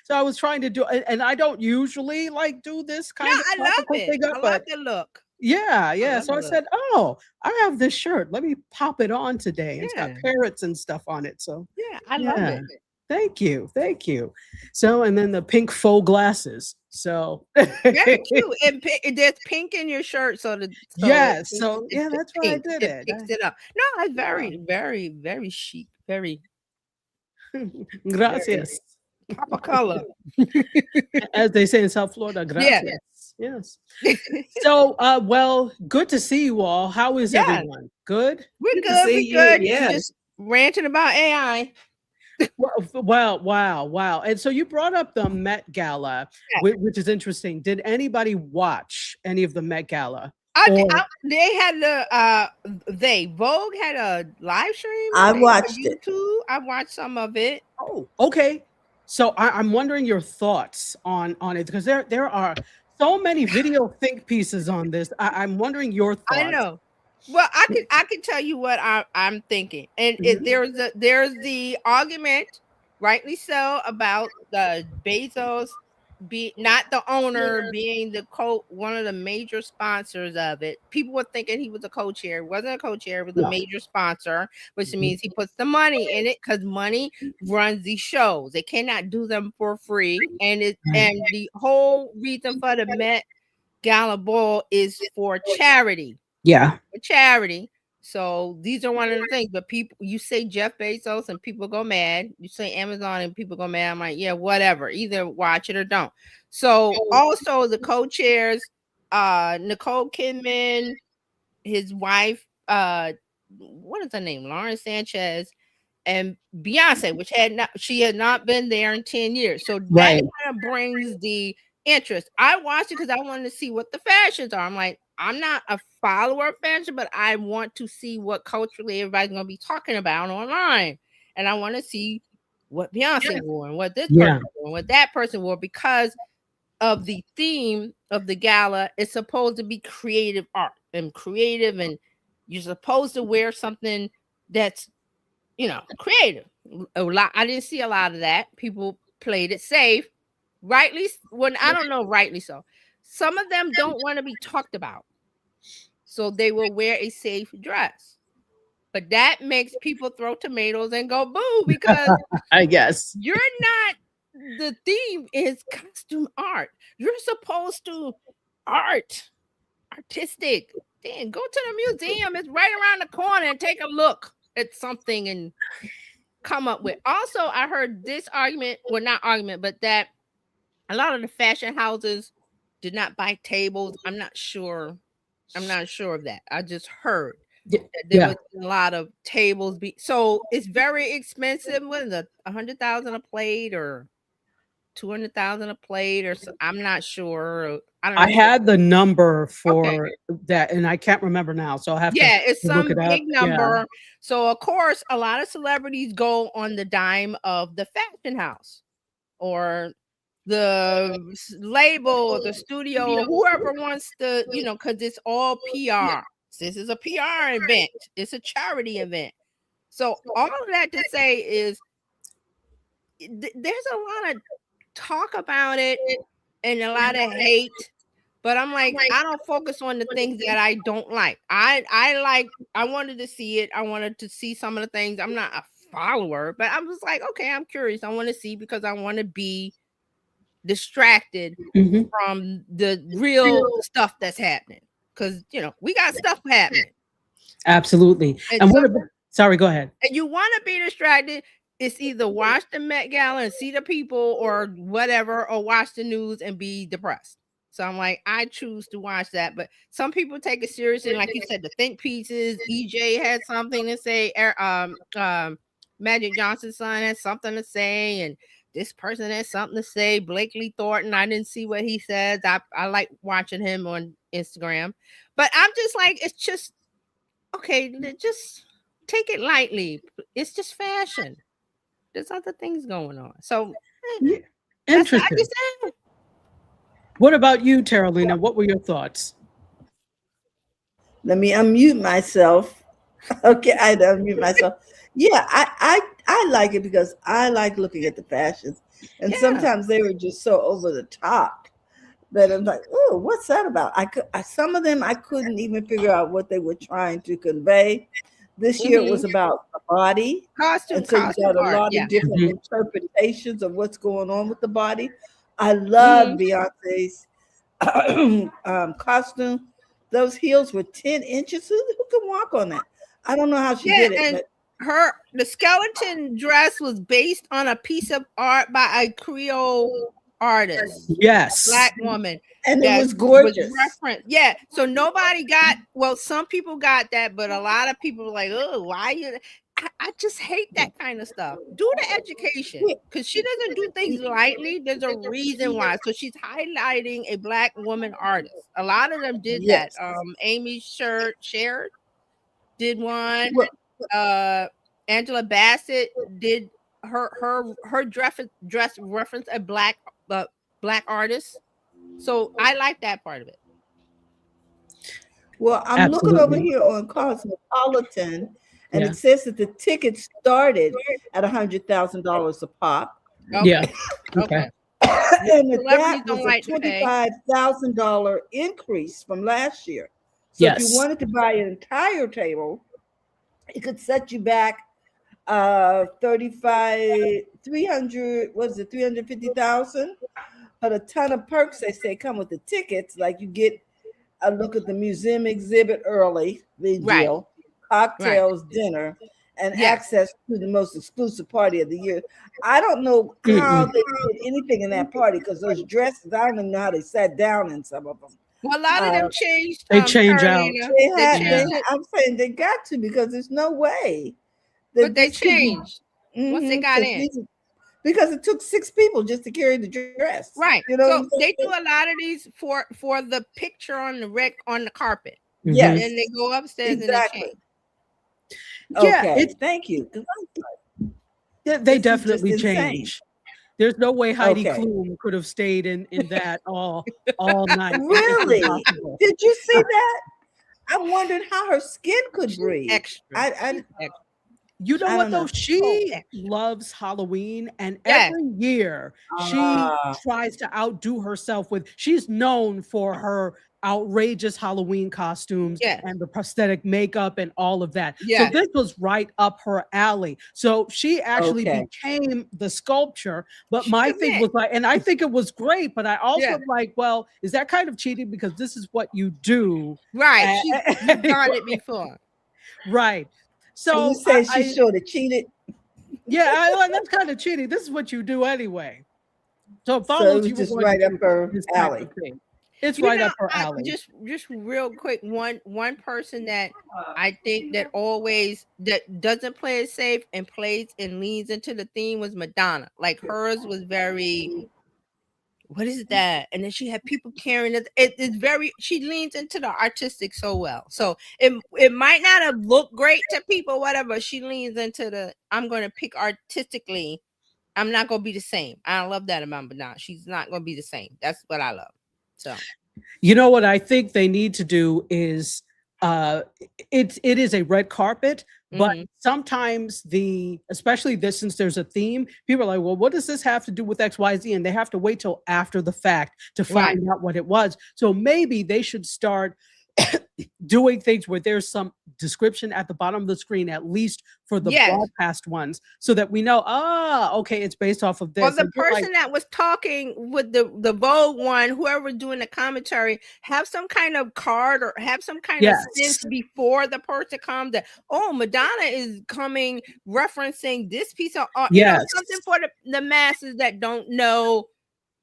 So I was trying to do, and I don't usually like do this kind of. I love it. I love the look. Yeah. So I said, oh, I have this shirt. Let me pop it on today. It's got parrots and stuff on it. So yeah, I love it. Thank you. So, and then the pink faux glasses. So very cute. And there's pink in your shirt, so that's why I did it. Picks it up. No, it's very, very, very chic. Very. Gracias. Pop a color, as they say in South Florida. Gracias. Yes. So, well, good to see you all. How is everyone? Good. We're good. We're good. Yes. Just ranting about AI. Wow. And so you brought up the Met Gala, which is interesting. Did anybody watch any of the Met Gala? They had Vogue had a live stream. I watched it. I watched some of it. Oh, okay. So I'm wondering your thoughts on it because there are so many video think pieces on this. I'm wondering your thoughts. I know. Well, I can tell you what I'm thinking, and there's the argument, rightly so, about the Bezos not the owner being one of the major sponsors of it. People were thinking he was a co-chair. It wasn't a co-chair, it was a major sponsor, which means he puts the money in it because money runs these shows. They cannot do them for free. And the whole reason for the Met Gala Ball is for charity. Yeah. For charity. So these are one of the things, but people, you say Jeff Bezos and people go mad. You say Amazon and people go mad. I'm like, yeah, whatever. Either watch it or don't. So also the co-chairs, Nicole Kidman, his wife, what is her name? Lauren Sanchez, and Beyonce, which she had not been there in 10 years. So that Right. kind of brings the interest. I watched it because I wanted to see what the fashions are. I'm like, I'm not a follower of fashion, but I want to see what culturally everybody's going to be talking about online. And I want to see what Beyonce wore and what this person wore and what that person wore, because of the theme of the gala. It's supposed to be creative art and creative, and you're supposed to wear something that's, you know, creative. A lot. I didn't see a lot of that. People played it safe, rightly. When I don't know, rightly so. Some of them don't want to be talked about, so they will wear a safe dress. But that makes people throw tomatoes and go boo, because I guess you're not. The theme is costume art. You're supposed to artistic. Then go to the museum. It's right around the corner and take a look at something and come up with. Also, I heard this argument, well, not argument, but that a lot of the fashion houses did not buy tables. I'm not sure of that. I just heard that there was a lot of tables. So it's very expensive. What is it, $100,000 a plate or $200,000 a plate, or so? I'm not sure. I don't know. I had the number for that, and I can't remember now. So I'll have to. It's some look it big up. number. Yeah. So of course, a lot of celebrities go on the dime of the fashion house or the label or the studio or whoever wants to, you know, because it's all PR. This is a PR event. It's a charity event. So all of that to say is there's a lot of talk about it and a lot of hate, but I'm like, I don't focus on the things that I don't like. I wanted to see it. I wanted to see some of the things. I'm not a follower, but I was like, okay, I'm curious. I want to see because I want to be distracted from the real stuff that's happening, because you know we got stuff happening. Absolutely. And what about, sorry, go ahead. And you want to be distracted. It's either watch the Met Gala and see the people or whatever, or watch the news and be depressed. So I'm like, I choose to watch that. But some people take it seriously. Like you said, the think pieces. EJ had something to say. Magic Johnson's son has something to say. And this person has something to say. Blakely Thornton, I didn't see what he says. I like watching him on Instagram. But I'm just like, it's just, okay, just take it lightly. It's just fashion. There's other things going on. So interesting. What about you, Terralina? What were your thoughts? Let me unmute myself. Okay, I unmute myself. Yeah, I like it because I like looking at the fashions. And sometimes they were just so over the top that I'm like, oh, what's that about? Some of them I couldn't even figure out what they were trying to convey. This year it was about the body. Costume, so you got a lot of different interpretations of what's going on with the body. I love Beyonce's costume. Those heels were 10 inches. Who can walk on that? I don't know how she did it. But the skeleton dress was based on a piece of art by a Creole artist. Yes. A Black woman. And it was gorgeous. So nobody got, well, some people got that, but a lot of people were like, oh, why you? I just hate that kind of stuff. Do the education, because she doesn't do things lightly. There's a reason why. So she's highlighting a Black woman artist. A lot of them did that. Amy Sherr did one. Angela Bassett did her dress reference a Black artist. So I like that part of it. Well, I'm looking over here on Cosmopolitan, and it says that the tickets started at $100,000 a pop. Yeah. Okay. And that was a $25,000 increase from last year. So if you wanted to buy an entire table, it could set you back $350,000, but a ton of perks they say come with the tickets, like you get a look at the museum exhibit early, big deal, cocktails, dinner, and access to the most exclusive party of the year. I don't know how they did anything in that party, because those dresses, I don't even know how they sat down in some of them. Well, a lot of them changed. They change out. I'm saying they got to, because there's no way But they changed once they got in. Because it took 6 people just to carry the dress. Right. You know, so they do a lot of these for the picture on the carpet. Yes. And then they go upstairs and they change. Okay. Thank you. They definitely change. There's no way Heidi Klum could have stayed in that all night. Really? Did you see that? I wondered how her skin could breathe. Extra. You know what though? She loves Halloween, and every year she tries to outdo herself with. She's known for her outrageous Halloween costumes and the prosthetic makeup and all of that. So this was right up her alley. So she actually became the sculpture. But my thing was like, and I think it was great, but I also like, well, is that kind of cheating because this is what you do? Right. You've done it before. Right. So you say she sort of cheated. Yeah, that's kind of cheating. This is what you do anyway. So it follows you just right up her alley. It's right up her alley. Just real quick, one person that I think that always that doesn't play it safe and plays and leans into the theme was Madonna. Like hers was very. What is that? And then she had people carrying it. It's very, she leans into the artistic so well. So it might not have looked great to people, whatever. She leans into the, I'm going to pick artistically. I'm not going to be the same. I love that about Madonna. She's not going to be the same. That's what I love. So, you know what I think they need to do is, it is a red carpet, but sometimes especially this, since there's a theme, people are like, well, what does this have to do with XYZ? And they have to wait till after the fact to find out what it was. So maybe they should start doing things where there's some description at the bottom of the screen, at least for the broadcast ones, so that we know, okay, it's based off of this. Well, the person that was talking with the Vogue one, whoever doing the commentary, have some kind of card or have some kind of sense before the person comes that, oh, Madonna is coming referencing this piece of art. You know, something for the masses that don't know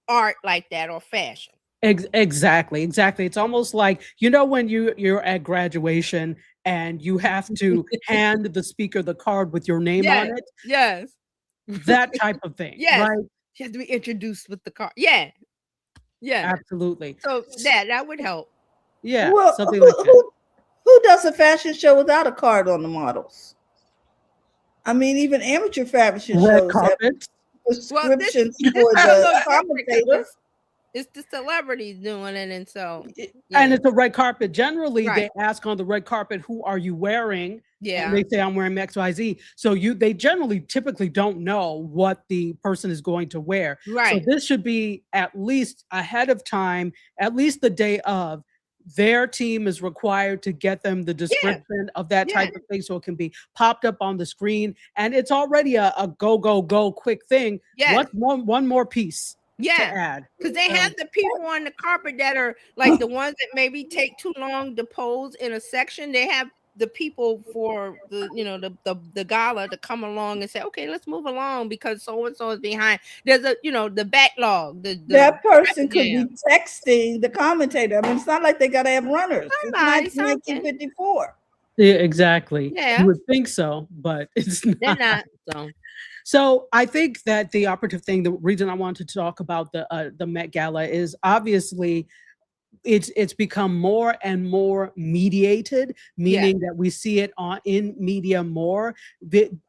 art like that or fashion. Exactly. It's almost like, you know, when you're at graduation and you have to hand the speaker the card with your name on it. Yes. That type of thing. Right? You have to be introduced with the card. Yeah. Absolutely. So that would help. Yeah. Well, something like that. Who does a fashion show without a card on the models? I mean, even amateur fashion shows have prescriptions for the commentators. It's the celebrities doing it, and so and it's a red carpet. Generally, they ask on the red carpet, "Who are you wearing?" Yeah, and they say, "I'm wearing XYZ." So they typically don't know what the person is going to wear. Right. So this should be at least ahead of time, at least the day of. Their team is required to get them the description of that type of thing, so it can be popped up on the screen, and it's already a go quick thing. What's one more piece? To add, because they have the people on the carpet that are like the ones that maybe take too long to pose in a section. They have the people for the gala to come along and say, okay, let's move along because so and so is behind. There's the backlog. That person could be texting the commentator. I mean, it's not like they gotta have runners. It's 1954. Yeah, exactly. Yeah, you would think so, but it's not. They're not. So I think that the operative thing, the reason I wanted to talk about the Met Gala is obviously it's become more and more mediated, meaning that we see it in media more.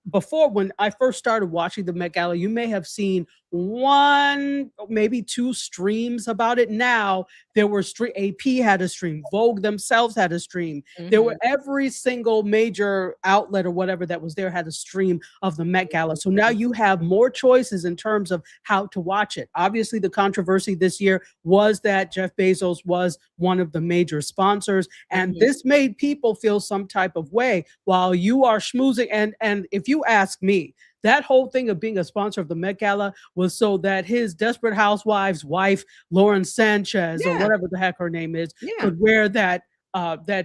Before, when I first started watching the Met Gala, you may have seen one, maybe two streams about it. Now there were AP had a stream, Vogue themselves had a stream. There were every single major outlet or whatever that was there had a stream of the Met Gala. So now you have more choices in terms of how to watch it. Obviously, the controversy this year was that Jeff Bezos was one of the major sponsors, and this made people feel some type of way while you are schmoozing. And if you ask me, that whole thing of being a sponsor of the Met Gala was so that his Desperate Housewives wife, Lauren Sanchez, or whatever the heck her name is, could wear that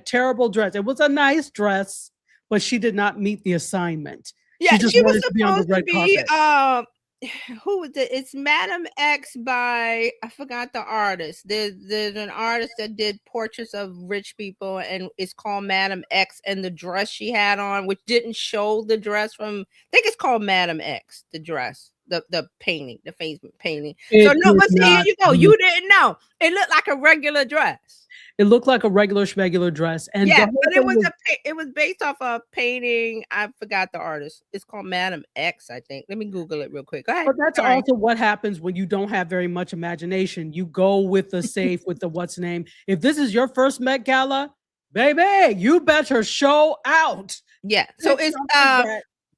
terrible dress. It was a nice dress, but she did not meet the assignment. Yeah, she was supposed to be who was it? It's Madam X by, I forgot the artist. There's an artist that did portraits of rich people, and it's called Madam X, and the dress she had on, which didn't show the dress from, I think it's called Madam X, the dress, the painting, the face painting. So no, but see, here you go. You didn't know. It looked like a regular dress. It looked like a regular schmegular dress, and yeah, but it was based off a painting. I forgot the artist. It's called Madam X, I think. Let me Google it real quick. Go ahead. But that's also what happens when you don't have very much imagination. You go with the safe, with the what's name. If this is your first Met Gala, baby, you better show out. Yeah. So it's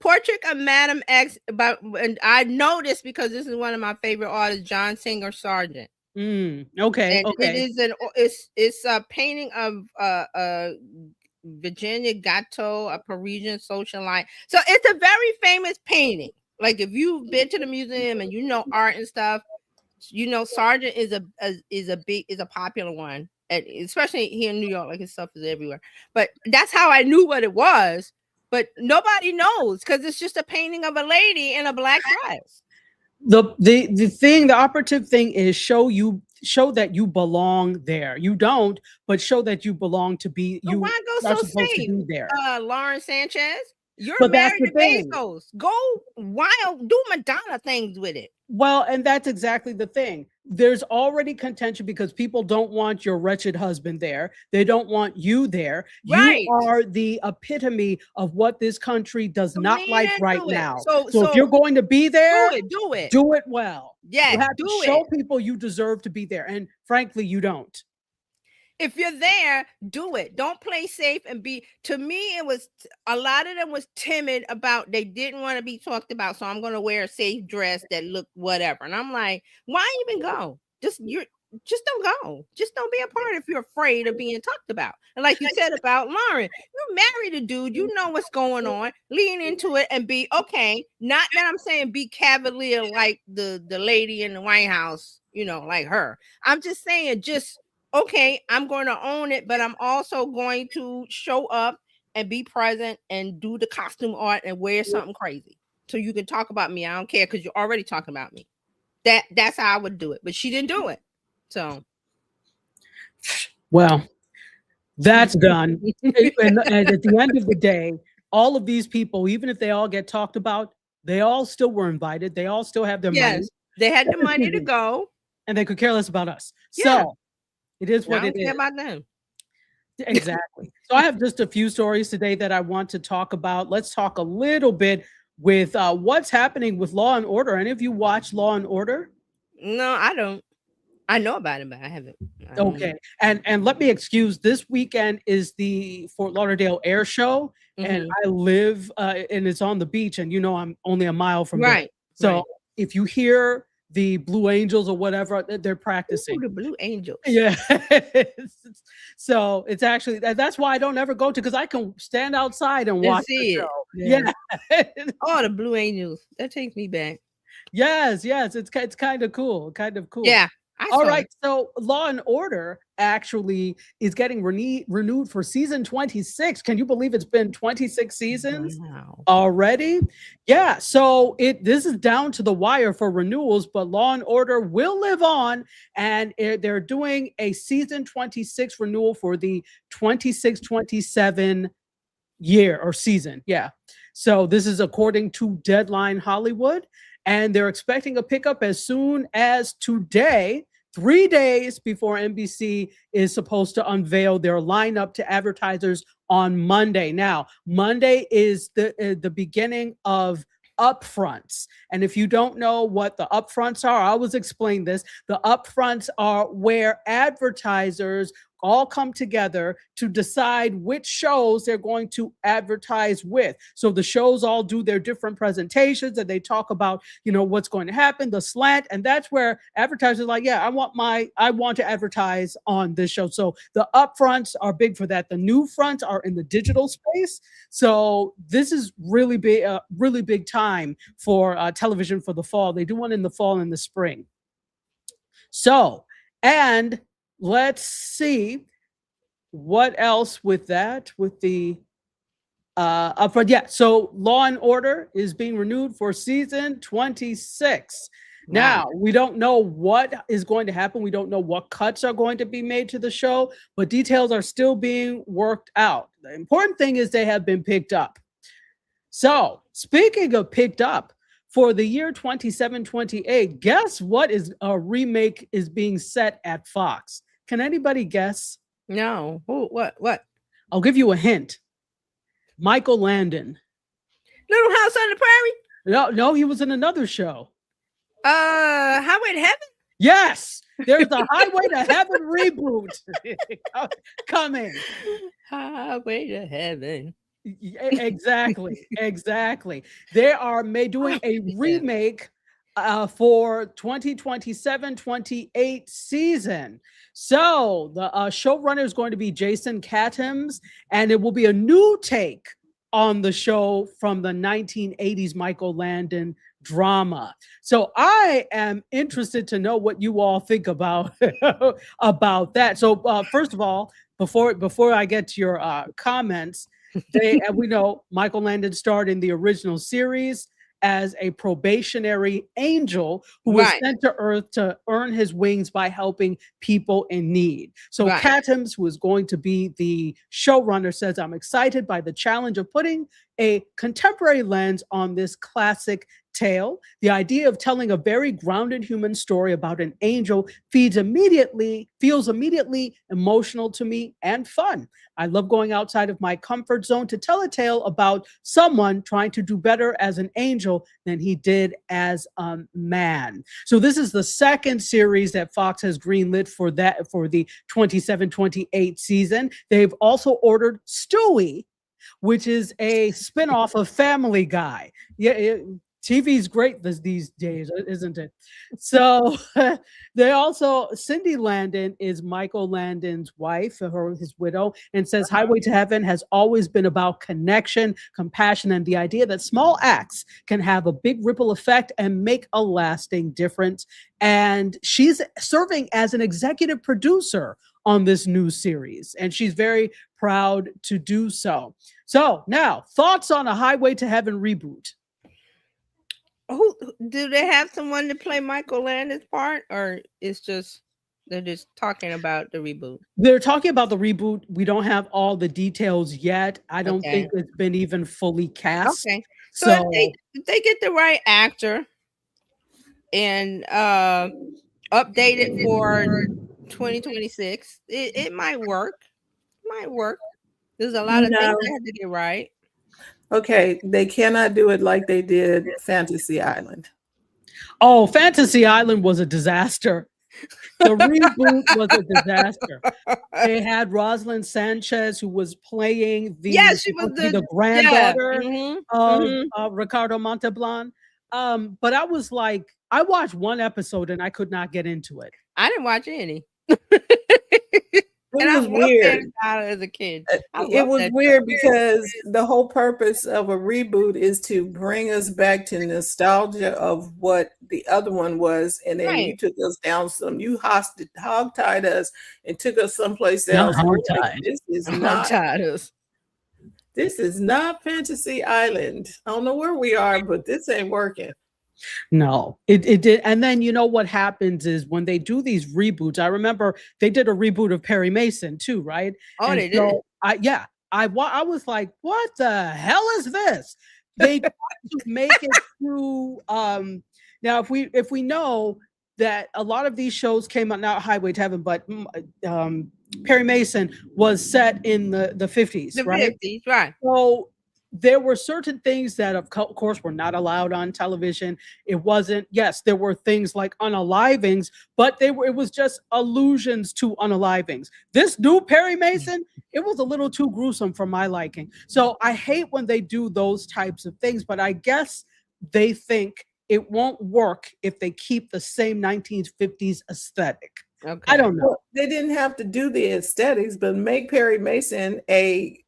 Portrait of Madam X, and I know this because this is one of my favorite artists, John Singer Sargent. Okay. And okay. It's a painting of Virginia Gatto, a Parisian socialite. So it's a very famous painting. Like if you've been to the museum and you know art and stuff, you know Sargent is a popular one, and especially here in New York. Like his stuff is everywhere. But that's how I knew what it was. But nobody knows because it's just a painting of a lady in a black dress. The operative thing is show that you belong there. You don't, but show that you belong to be. You why go so safe? There. Lauren Sanchez, you're married to Bezos. Go wild, do Madonna things with it. Well, and that's exactly the thing. There's already contention because people don't want your wretched husband there. They don't want you there. Right. You are the epitome of what this country does not like right now. So if you're going to be there, do it well. Yeah, you have to show people you deserve to be there. And frankly, you don't. If you're there, do it. Don't play safe and be. To me, it was a lot of them was timid about they didn't want to be talked about. So I'm going to wear a safe dress that looked whatever. And I'm like, why even go? Just don't go. Just don't be a part if you're afraid of being talked about. And like you said about Lauren, you married a dude, you know what's going on. Lean into it and be okay. Not that I'm saying be cavalier like the lady in the White House, you know, like her. I'm just saying okay, I'm going to own it, but I'm also going to show up and be present and do the costume art and wear something crazy. So you can talk about me. I don't care because you're already talking about me. That's how I would do it. But she didn't do it. So. Well, that's done. and at the end of the day, all of these people, even if they all get talked about, they all still were invited. They all still have their money. They had the money to go. And they could care less about us. Yeah. So it is what it is. I don't care about them. Exactly. So I have just a few stories today that I want to talk about. Let's talk a little bit with what's happening with Law and Order. Any of you watch Law and Order? No, I don't. I know about it, but I haven't. Okay. And let me excuse, this weekend is the Fort Lauderdale Air Show. And I live and it's on the beach, and you know I'm only a mile from there. So if you hear the Blue Angels or whatever, they're practicing. Ooh, the Blue Angels. Yeah. So it's actually, that's why I don't ever go to, because I can stand outside and watch the show. Yeah. Oh, the Blue Angels. That takes me back. Yes. It's kind of cool. Yeah. All right. So Law and Order actually is getting renewed for season 26. Can you believe it's been 26 seasons already? Yeah. So this is down to the wire for renewals, but Law and Order will live on, and they're doing a season 26 renewal for the 26-27 year or season. Yeah. So this is according to Deadline Hollywood. And they're expecting a pickup as soon as today, 3 days before NBC is supposed to unveil their lineup to advertisers on Monday. Now, Monday is the beginning of upfronts. And if you don't know what the upfronts are, I always explain this. The upfronts are where advertisers all come together to decide which shows they're going to advertise with. So the shows all do their different presentations and they talk about, what's going to happen, the slant, and that's where advertisers are like, yeah, I want to advertise on this show. So the upfronts are big for that. The new fronts are in the digital space. So this is really big time for television for the fall. They do one in the fall and the spring. So, and let's see what else with that, with the But yeah, so Law and Order is being renewed for season 26. Now, we don't know what is going to happen. We don't know what cuts are going to be made to the show, but details are still being worked out. The important thing is they have been picked up. So, speaking of picked up, for the year 2728, guess what is a remake is being set at Fox? Can anybody guess? No. Who? What? I'll give you a hint. Michael Landon. Little House on the Prairie? No, he was in another show. Highway to Heaven? Yes, there's a Highway to Heaven reboot coming. Highway to Heaven. Exactly. They are doing a remake for 2027-28 season. So the showrunner is going to be Jason Katims, and it will be a new take on the show from the 1980s Michael Landon drama. So I am interested to know what you all think about about that. So first of all, before I get to your comments, we know Michael Landon starred in the original series as a probationary angel who was sent to Earth to earn his wings by helping people in need. So Katims, who is going to be the showrunner, says, "I'm excited by the challenge of putting a contemporary lens on this classic tale. The idea of telling a very grounded human story about an angel feels immediately emotional to me and fun. I love going outside of my comfort zone to tell a tale about someone trying to do better as an angel than he did as a man." So this is the second series that Fox has greenlit for the 27-28 season. They've also ordered Stewie, which is a spinoff of Family Guy. TV's great these days, isn't it? So they also, Cindy Landon is Michael Landon's wife, his widow, and says Highway to Heaven has always been about connection, compassion, and the idea that small acts can have a big ripple effect and make a lasting difference. And she's serving as an executive producer on this new series, and she's very proud to do so. So now, thoughts on a Highway to Heaven reboot? Who do they have someone to play Michael Landon's part, or they're just talking about the reboot? They're talking about the reboot. We don't have all the details yet. I don't think it's been even fully cast. Okay, so if they get the right actor and update it for 2026, it might work. There's a lot of things they have to get right. Okay, they cannot do it like they did Fantasy Island. Oh, Fantasy Island was a disaster. The reboot was a disaster. They had Rosalind Sanchez, who was playing the granddaughter of Ricardo Montalban. But I was like, I watched one episode and I could not get into it. I didn't watch any. It was weird as a kid. It was weird because the whole purpose of a reboot is to bring us back to nostalgia of what the other one was, and then you took us down you hogtied us and took us someplace else. This is not Fantasy Island. I don't know where we are, but this ain't working. No, it did. And then you know what happens is when they do these reboots, I remember they did a reboot of Perry Mason too, right? Oh, and they did. I was like, what the hell is this? They tried to make it through. Now, if we know that a lot of these shows came out, not Highway to Heaven, but Perry Mason was set in the 50s, right? 50s, right. So there were certain things that, of course, were not allowed on television. It wasn't, yes, there were things like unalivings, but it was just allusions to unalivings. This new Perry Mason, it was a little too gruesome for my liking. So I hate when they do those types of things, but I guess they think it won't work if they keep the same 1950s aesthetic. Okay. I don't know. Well, they didn't have to do the aesthetics, but make Perry Mason a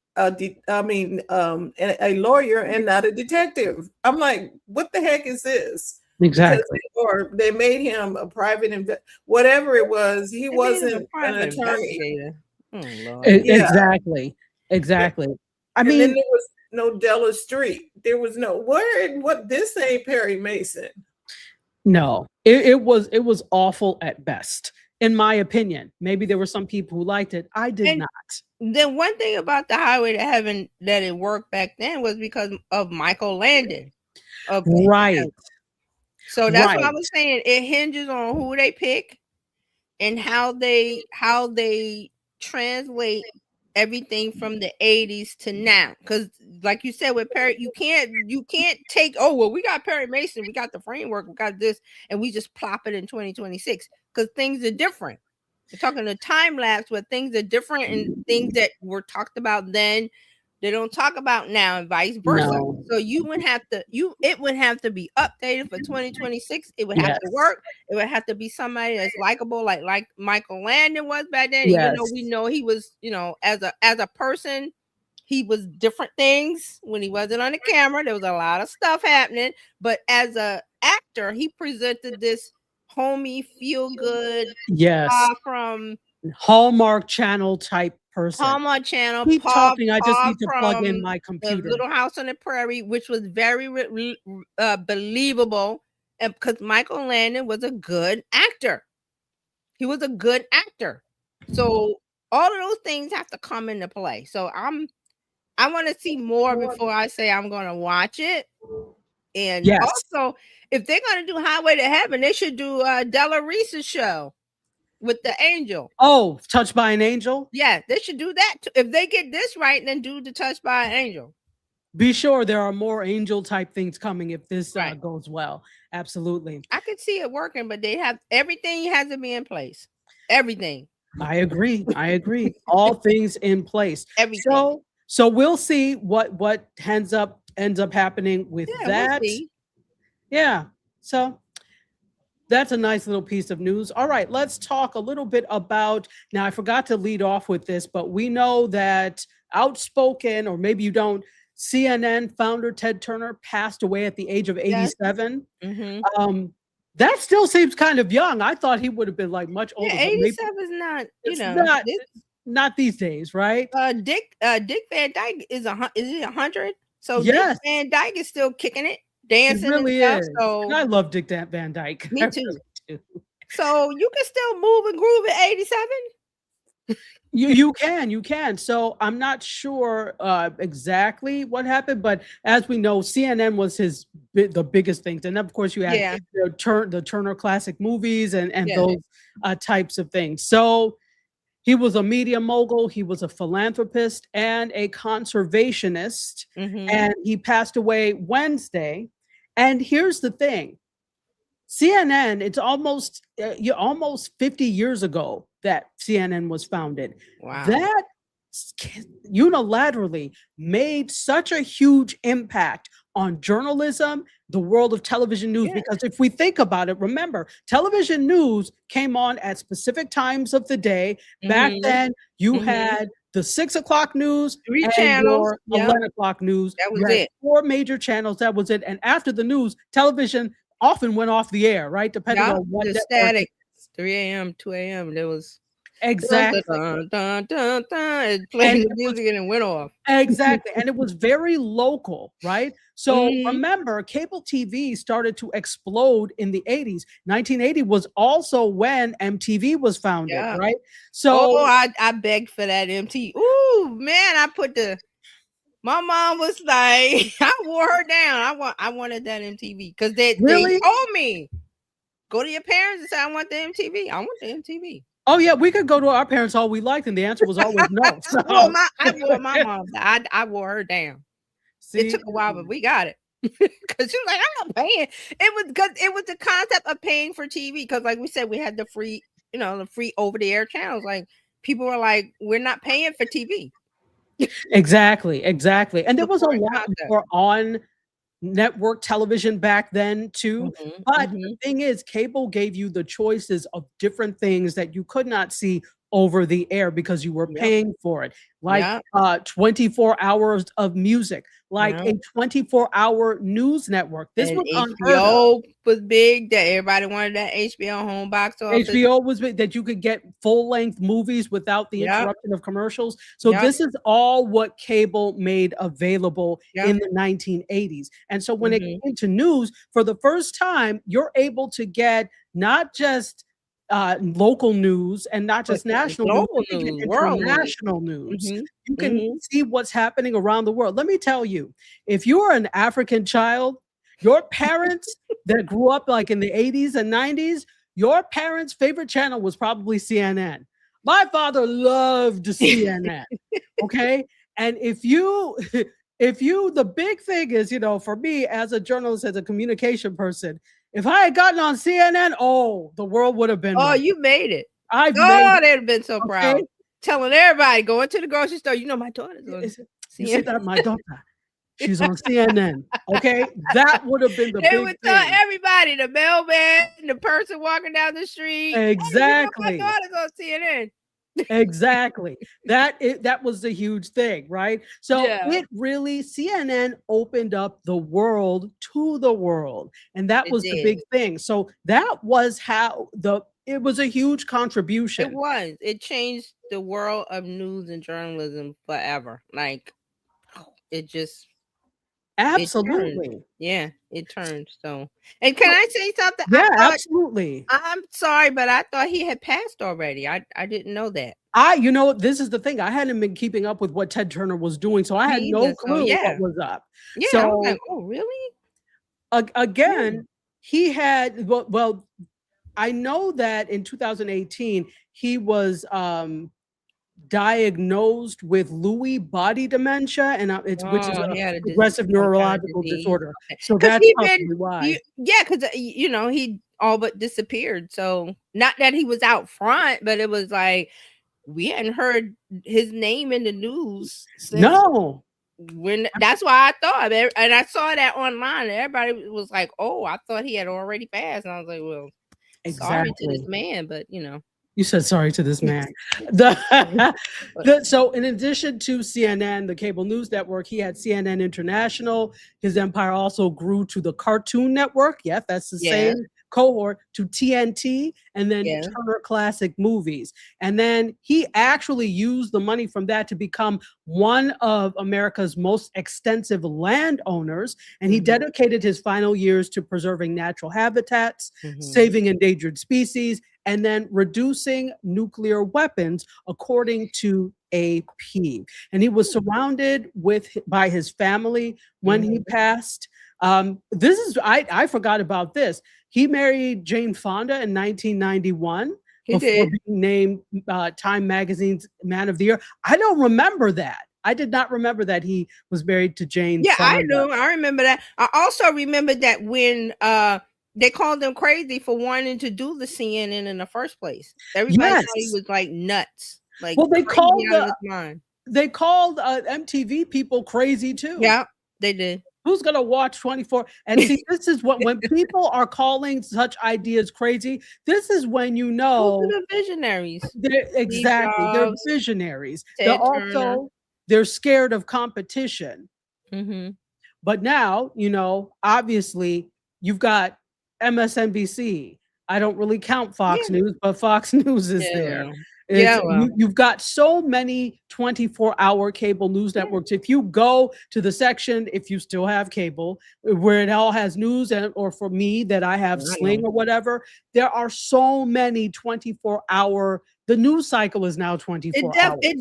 lawyer and not a detective. I'm like, what the heck is this? Exactly. Or they made him a private whatever it was. He wasn't an attorney. Oh, Exactly. I mean, no Della Street. There was no what this ain't Perry Mason. No, it was awful at best, in my opinion. Maybe there were some people who liked it. I did not. Then one thing about the Highway to Heaven that it worked back then was because of Michael Landon. Right. So that's what I was saying. It hinges on who they pick and how they translate everything from the 80s to now. Because like you said with Perry, you can't take, oh, well, we got Perry Mason, we got the framework, we got this, and we just plop it in 2026 because things are different. We're talking a time lapse where things are different and things that were talked about then they don't talk about now and vice versa. No. So it would have to be updated for 2026. It would have to work. It would have to be somebody that's likable, like Michael Landon was back then. Even though we know he was, as a person, he was different things when he wasn't on the camera. There was a lot of stuff happening, but as a actor, he presented this homey, feel good, from Hallmark Channel type person. Hallmark Channel. Keep talking. I just need to plug in my computer. Little House on the Prairie, which was very believable, and because Michael Landon was a good actor. He was a good actor. So all of those things have to come into play. So I want to see more before I say I'm going to watch it. And also, if they're going to do Highway to Heaven, they should do Della Reese's show with the angel. Oh, Touched by an Angel? Yeah, they should do that too. If they get this right, then do the Touched by an Angel. Be sure there are more angel type things coming if this goes well. Absolutely. I could see it working, but they have everything has to be in place. Everything. I agree. All things in place. Everything. So we'll see what ends up happening with that. We'll see. Yeah. So that's a nice little piece of news. All right, let's talk a little bit about, now I forgot to lead off with this, but we know that outspoken, or maybe you don't, CNN founder Ted Turner passed away at the age of 87. Mm-hmm. That still seems kind of young. I thought he would have been like much older. 87 is not, not these days, right? Dick Van Dyke is 100. So Dick Van Dyke is still kicking it. Dancing, it really and stuff, is. So and I love Dick Van Dyke. Me too. So you can still move and groove at 87. You can. So I'm not sure exactly what happened, but as we know, CNN was the biggest things, and of course you had the Turner Classic Movies and those types of things. So he was a media mogul, he was a philanthropist and a conservationist, and he passed away Wednesday. And here's the thing, CNN, it's almost 50 years ago that CNN was founded. Wow. That unilaterally made such a huge impact on journalism, the world of television news, because if we think about it, remember, television news came on at specific times of the day. Back then, you had the 6 o'clock news, 3 channels, 11 o'clock news. That was it. 4 major channels. That was it. And after the news, television often went off the air, right? Depending on what the static. 3 a.m., 2 a.m. There was exactly dun, dun, dun, dun, it played the music and it went off. Exactly. And it was very local, right? So remember, cable TV started to explode in the 80s. 1980 was also when MTV was founded, right? So I begged for that MTV. Ooh, man, my mom was like, I wore her down. I wanted that MTV because they told me, go to your parents and say, I want the MTV. I want the MTV. Oh yeah, we could go to our parents all we liked, and the answer was always no. So. I wore my mom. I wore her down. See? It took a while, but we got it because she was like, "I'm not paying." It was the concept of paying for TV because, like we said, we had the free, the free over the air channels. Like people were like, "We're not paying for TV." Exactly, and there was a lot more on network television back then too, but the thing is, cable gave you the choices of different things that you could not see over the air because you were paying for it, like 24 hours of music, like a 24-hour news network. This was unheard of. Was big, that everybody wanted that HBO home box office. HBO was big, that you could get full-length movies without the interruption of commercials. So this is all what cable made available in the 1980s. And so when it came to news, for the first time, you're able to get not just local news and not just national news, international news. You can see what's happening around the world. Let me tell you, if you're an African child, your parents that grew up like in the 80s and 90s, your parents' favorite channel was probably CNN. My father loved CNN. Okay. And if you, the big thing is, you know, for me as a journalist, as a communication person, if I had gotten on CNN, the world would have been. Oh, you made it. They'd have been so proud. Telling everybody, going to the grocery store, you know, my daughter's on CNN. You see that? My daughter. She's on CNN. Okay, that would have been the big thing. They would tell everybody, the mailman, the person walking down the street. Exactly. Hey, you know, my daughter's on CNN. Exactly. That was the huge thing, right? So it really, CNN opened up the world to the world, and that was the big thing. So that was how it was a huge contribution. It was. It changed the world of news and journalism forever. Like, it just. Absolutely. It turned. So, and can I say something? Absolutely. I'm sorry, but I thought he had passed already. I didn't know that. You know, this is the thing. I hadn't been keeping up with what Ted Turner was doing, so I had no clue what was up. Yeah. So, I was like, oh, really? Again, he had. Well, I know that in 2018 he was diagnosed with Lewy body dementia, and which is a progressive neurological disorder. So that's probably why. Because you know, he all but disappeared. So not that he was out front, but it was like we hadn't heard his name in the news. No. That's why I thought, and I saw that online. And everybody was like, "Oh, I thought he had already passed," and I was like, "Well, sorry to this man, but you know." You said sorry to this man. So in addition to CNN, the cable news network, he had CNN International. His empire also grew to the Cartoon Network. Yeah, that's the same cohort, to TNT, and then Turner Classic Movies. And then he actually used the money from that to become one of America's most extensive landowners. And he dedicated his final years to preserving natural habitats, saving endangered species, and then reducing nuclear weapons, according to AP. And he was surrounded by his family when he passed. I forgot about this. He married Jane Fonda in 1991 before being named Time Magazine's Man of the Year. I don't remember that. I did not remember that he was married to Jane Fonda. I do. I remember that. I also remember that when they called him crazy for wanting to do the CNN in the first place. Everybody thought he was like nuts. Like, well, they called MTV people crazy too. Yeah, they did. Who's gonna watch 24? And see, this is when people are calling such ideas crazy. This is when you know those are the visionaries. Exactly, they're visionaries. They're scared of competition. But now, you know, obviously, you've got MSNBC. I don't really count Fox News, but Fox News is there. You've got so many 24-hour cable news networks. If you go to the section, if you still have cable, where it all has news, or for me that I have Sling or whatever, there are so many 24-hour. The news cycle is now 24 hours. He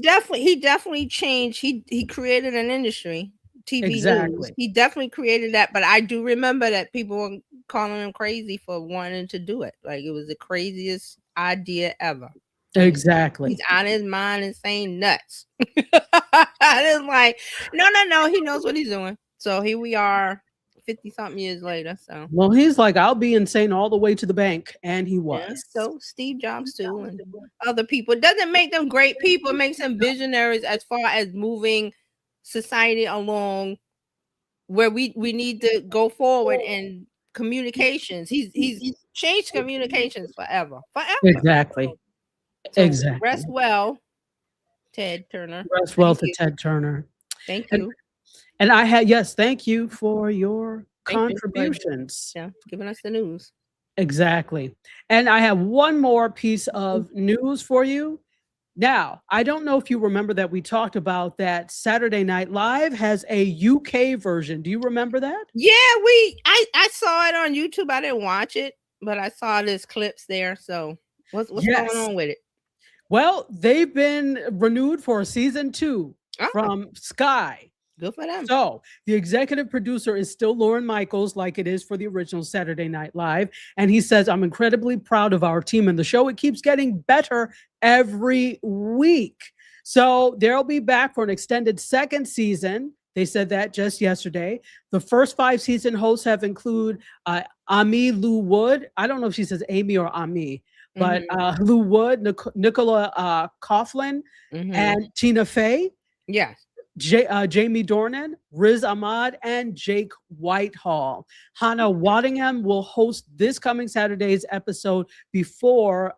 definitely changed. He created an industry. TV news. He definitely created that, but I do remember that people were calling him crazy for wanting to do it. Like, it was the craziest idea ever. Exactly. He's on his mind and saying nuts. It's like, no, he knows what he's doing. So here we are 50-something years later. So, well, he's like, I'll be insane all the way to the bank. And he was. Yeah, so Steve Jobs too, and other people. It doesn't make them great people. It makes them visionaries as far as moving society along where we need to go forward in communications. He's changed communications forever. Exactly. So Exactly. Rest well, Ted Turner. Rest well to Ted Turner. Thank you. And I had, yes, thank you for your contributions. Yeah, giving us the news. Exactly. And I have one more piece of news for you. Now, I don't know if you remember that we talked about that Saturday Night Live has a UK version. Do you remember that? Yeah, I saw it on YouTube. I didn't watch it, but I saw this clips there. So what's going on with it? Well, they've been renewed for season 2 from Sky. Good for them. So the executive producer is still Lorne Michaels, like it is for the original Saturday Night Live. And he says, I'm incredibly proud of our team and the show. It keeps getting better every week. So they'll be back for an extended second season. They said that just yesterday. The first 5 season hosts have included Ami Lou Wood. I don't know if she says Amy or Ami, but Lou Wood, Nicola Coughlan, and Tina Fey. Yes. Jamie Dornan, Riz Ahmad, and Jake Whitehall. Hannah Waddingham will host this coming Saturday's episode before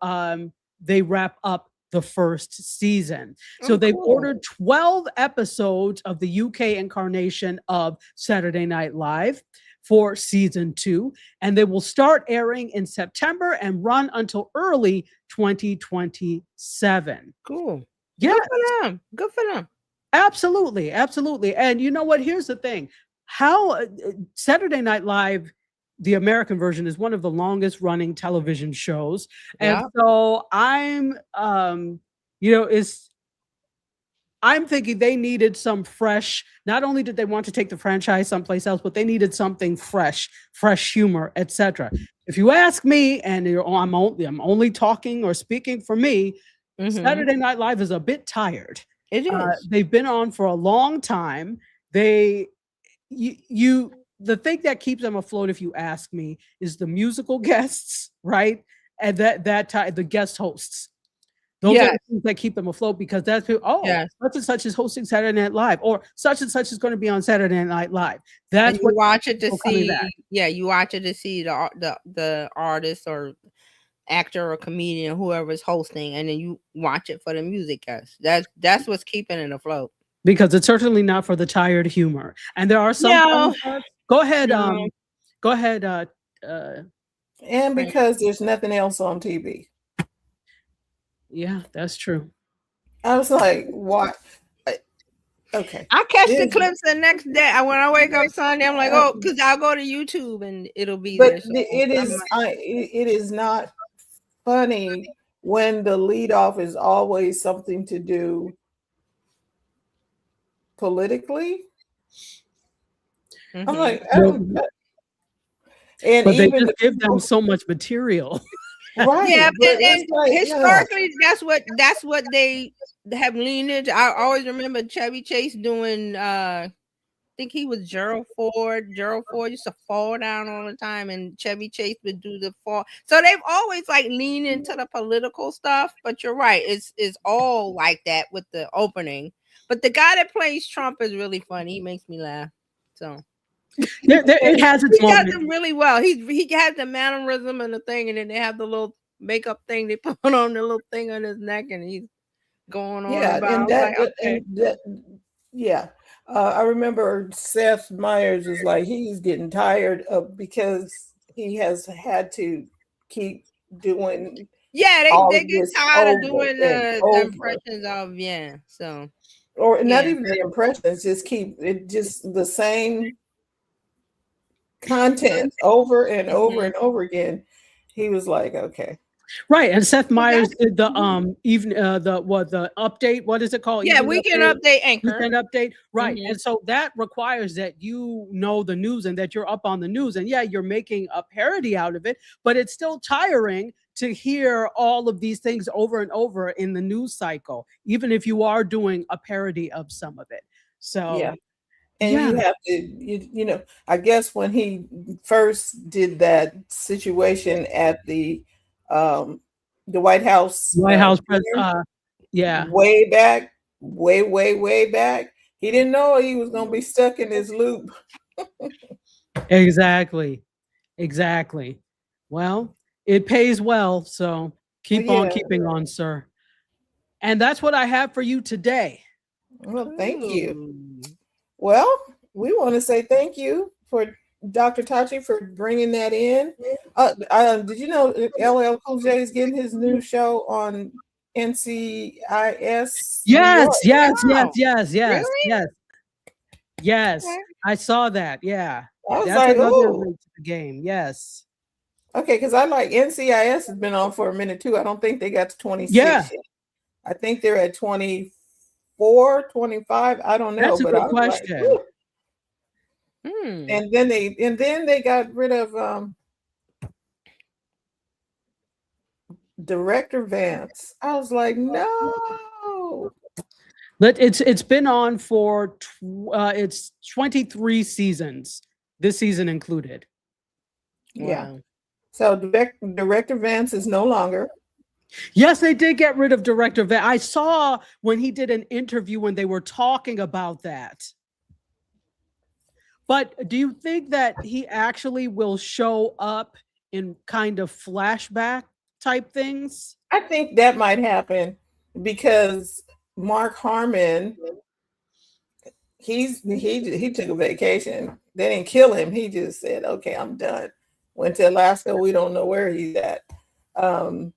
they wrap up the first season. So they've ordered 12 episodes of the UK incarnation of Saturday Night Live for season 2, and they will start airing in September and run until early 2027. Cool. Yeah. Good for them. Good for them. Absolutely. Absolutely. And you know what? Here's the thing. How Saturday Night Live, the American version, is one of the longest running television shows. And so I'm thinking they needed some fresh, not only did they want to take the franchise someplace else, but they needed something fresh humor, etc. If you ask me, and I'm only talking or speaking for me, Saturday Night Live is a bit tired. It is. They've been on for a long time. The thing that keeps them afloat, if you ask me, is the musical guests, right? And the guest hosts. Those are the things that keep them afloat, because that's such and such is hosting Saturday Night Live, or such and such is going to be on Saturday Night Live. That's what you watch it to see. Yeah, you watch it to see the artist or actor or comedian, whoever is hosting, and then you watch it for the music guests. That's what's keeping it afloat. Because it's certainly not for the tired humor. And there are some. Go ahead. Go ahead. And because there's nothing else on TV. Yeah, that's true. I was like, what? Okay. I catch the clips the next day. When I wake up Sunday, I'm like, because I'll go to YouTube and it'll be there. So it is not funny when the lead off is always something to do politically. I'm like, and but they just give them so much material. Right. Yeah, and historically, that's what they have leaned into. I always remember Chevy Chase doing I think he was Gerald Ford. Gerald Ford used to fall down all the time, and Chevy Chase would do the fall. So they've always like leaned into the political stuff. But you're right, it's all like that with the opening. But the guy that plays Trump is really funny. He makes me laugh. So it has its moment. He does it really well. He has the mannerism and the thing, and then they have the little makeup thing they put on, the little thing on his neck, and he's going on about. I remember Seth Meyers was like, he's getting tired of, because he has had to keep doing. Yeah, they get tired of doing the impressions of so. Or not even the impressions, just the same content over and over and over again. He was like, okay. Right, and Seth Meyers did the the update. What is it called? Yeah, Weekend Update Anchor. Weekend Update, right? And so that requires that you know the news and that you're up on the news. And yeah, you're making a parody out of it, but it's still tiring to hear all of these things over and over in the news cycle, even if you are doing a parody of some of it. So yeah. And you have to, I guess when he first did that situation at the White House, way back, way back, he didn't know he was going to be stuck in this loop. Exactly. Well, it pays well, so keep on keeping on, sir. And that's what I have for you today. Well, thank you. Well, we want to say thank you for Dr. Tachi for bringing that in. Did you know LL Cool J is getting his new show on NCIS? Yes. Really? Yes. Okay. I saw that. Yeah. I was that's like, another link to the game. Yes. Okay, because I like NCIS has been on for a minute too. I don't think they got to 26 yet. I think they're at 24, 25. I don't know. That's a good question. Like, and then they got rid of Director Vance. I was like, no. It's been on for it's 23 seasons. This season included. Yeah. Wow. So Director Vance is no longer. Yes, they did get rid of Director Vance. I saw when he did an interview when they were talking about that. But do you think that he actually will show up in kind of flashback type things? I think that might happen because Mark Harmon, he took a vacation. They didn't kill him. He just said, okay, I'm done. Went to Alaska. We don't know where he's at. I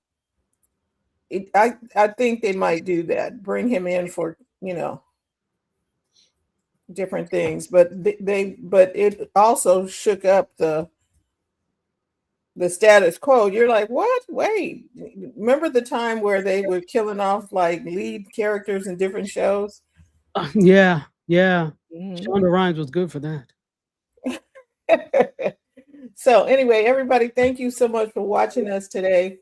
think they might do that. Bring him in for, different things. But it also shook up the status quo. You're like, what? Wait, remember the time where they were killing off like lead characters in different shows? Yeah. Shonda Rhimes was good for that. So anyway, everybody, thank you so much for watching us today,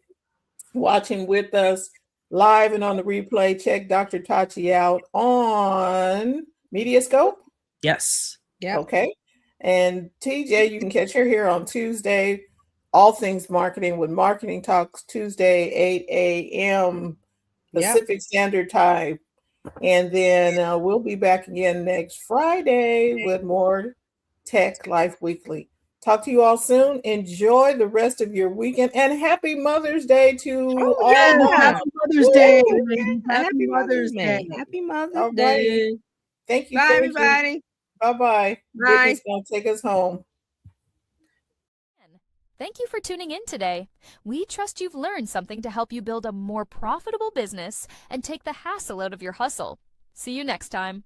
watching with us live and on the replay. Check Dr. Tachi out on Mediascope. Yes. Yeah. Okay. And TJ, you can catch her here on Tuesday. All things marketing with Marketing Talks Tuesday, 8 a.m. Pacific Standard Time. And then we'll be back again next Friday with more Tech Life Weekly. Talk to you all soon. Enjoy the rest of your weekend and happy Mother's Day to all. Happy Mother's Day. Happy Mother's Day. Happy Mother's Day. Thank you. Bye, everybody. Bye-bye. Bye. It's going to take us home. Thank you for tuning in today. We trust you've learned something to help you build a more profitable business and take the hassle out of your hustle. See you next time.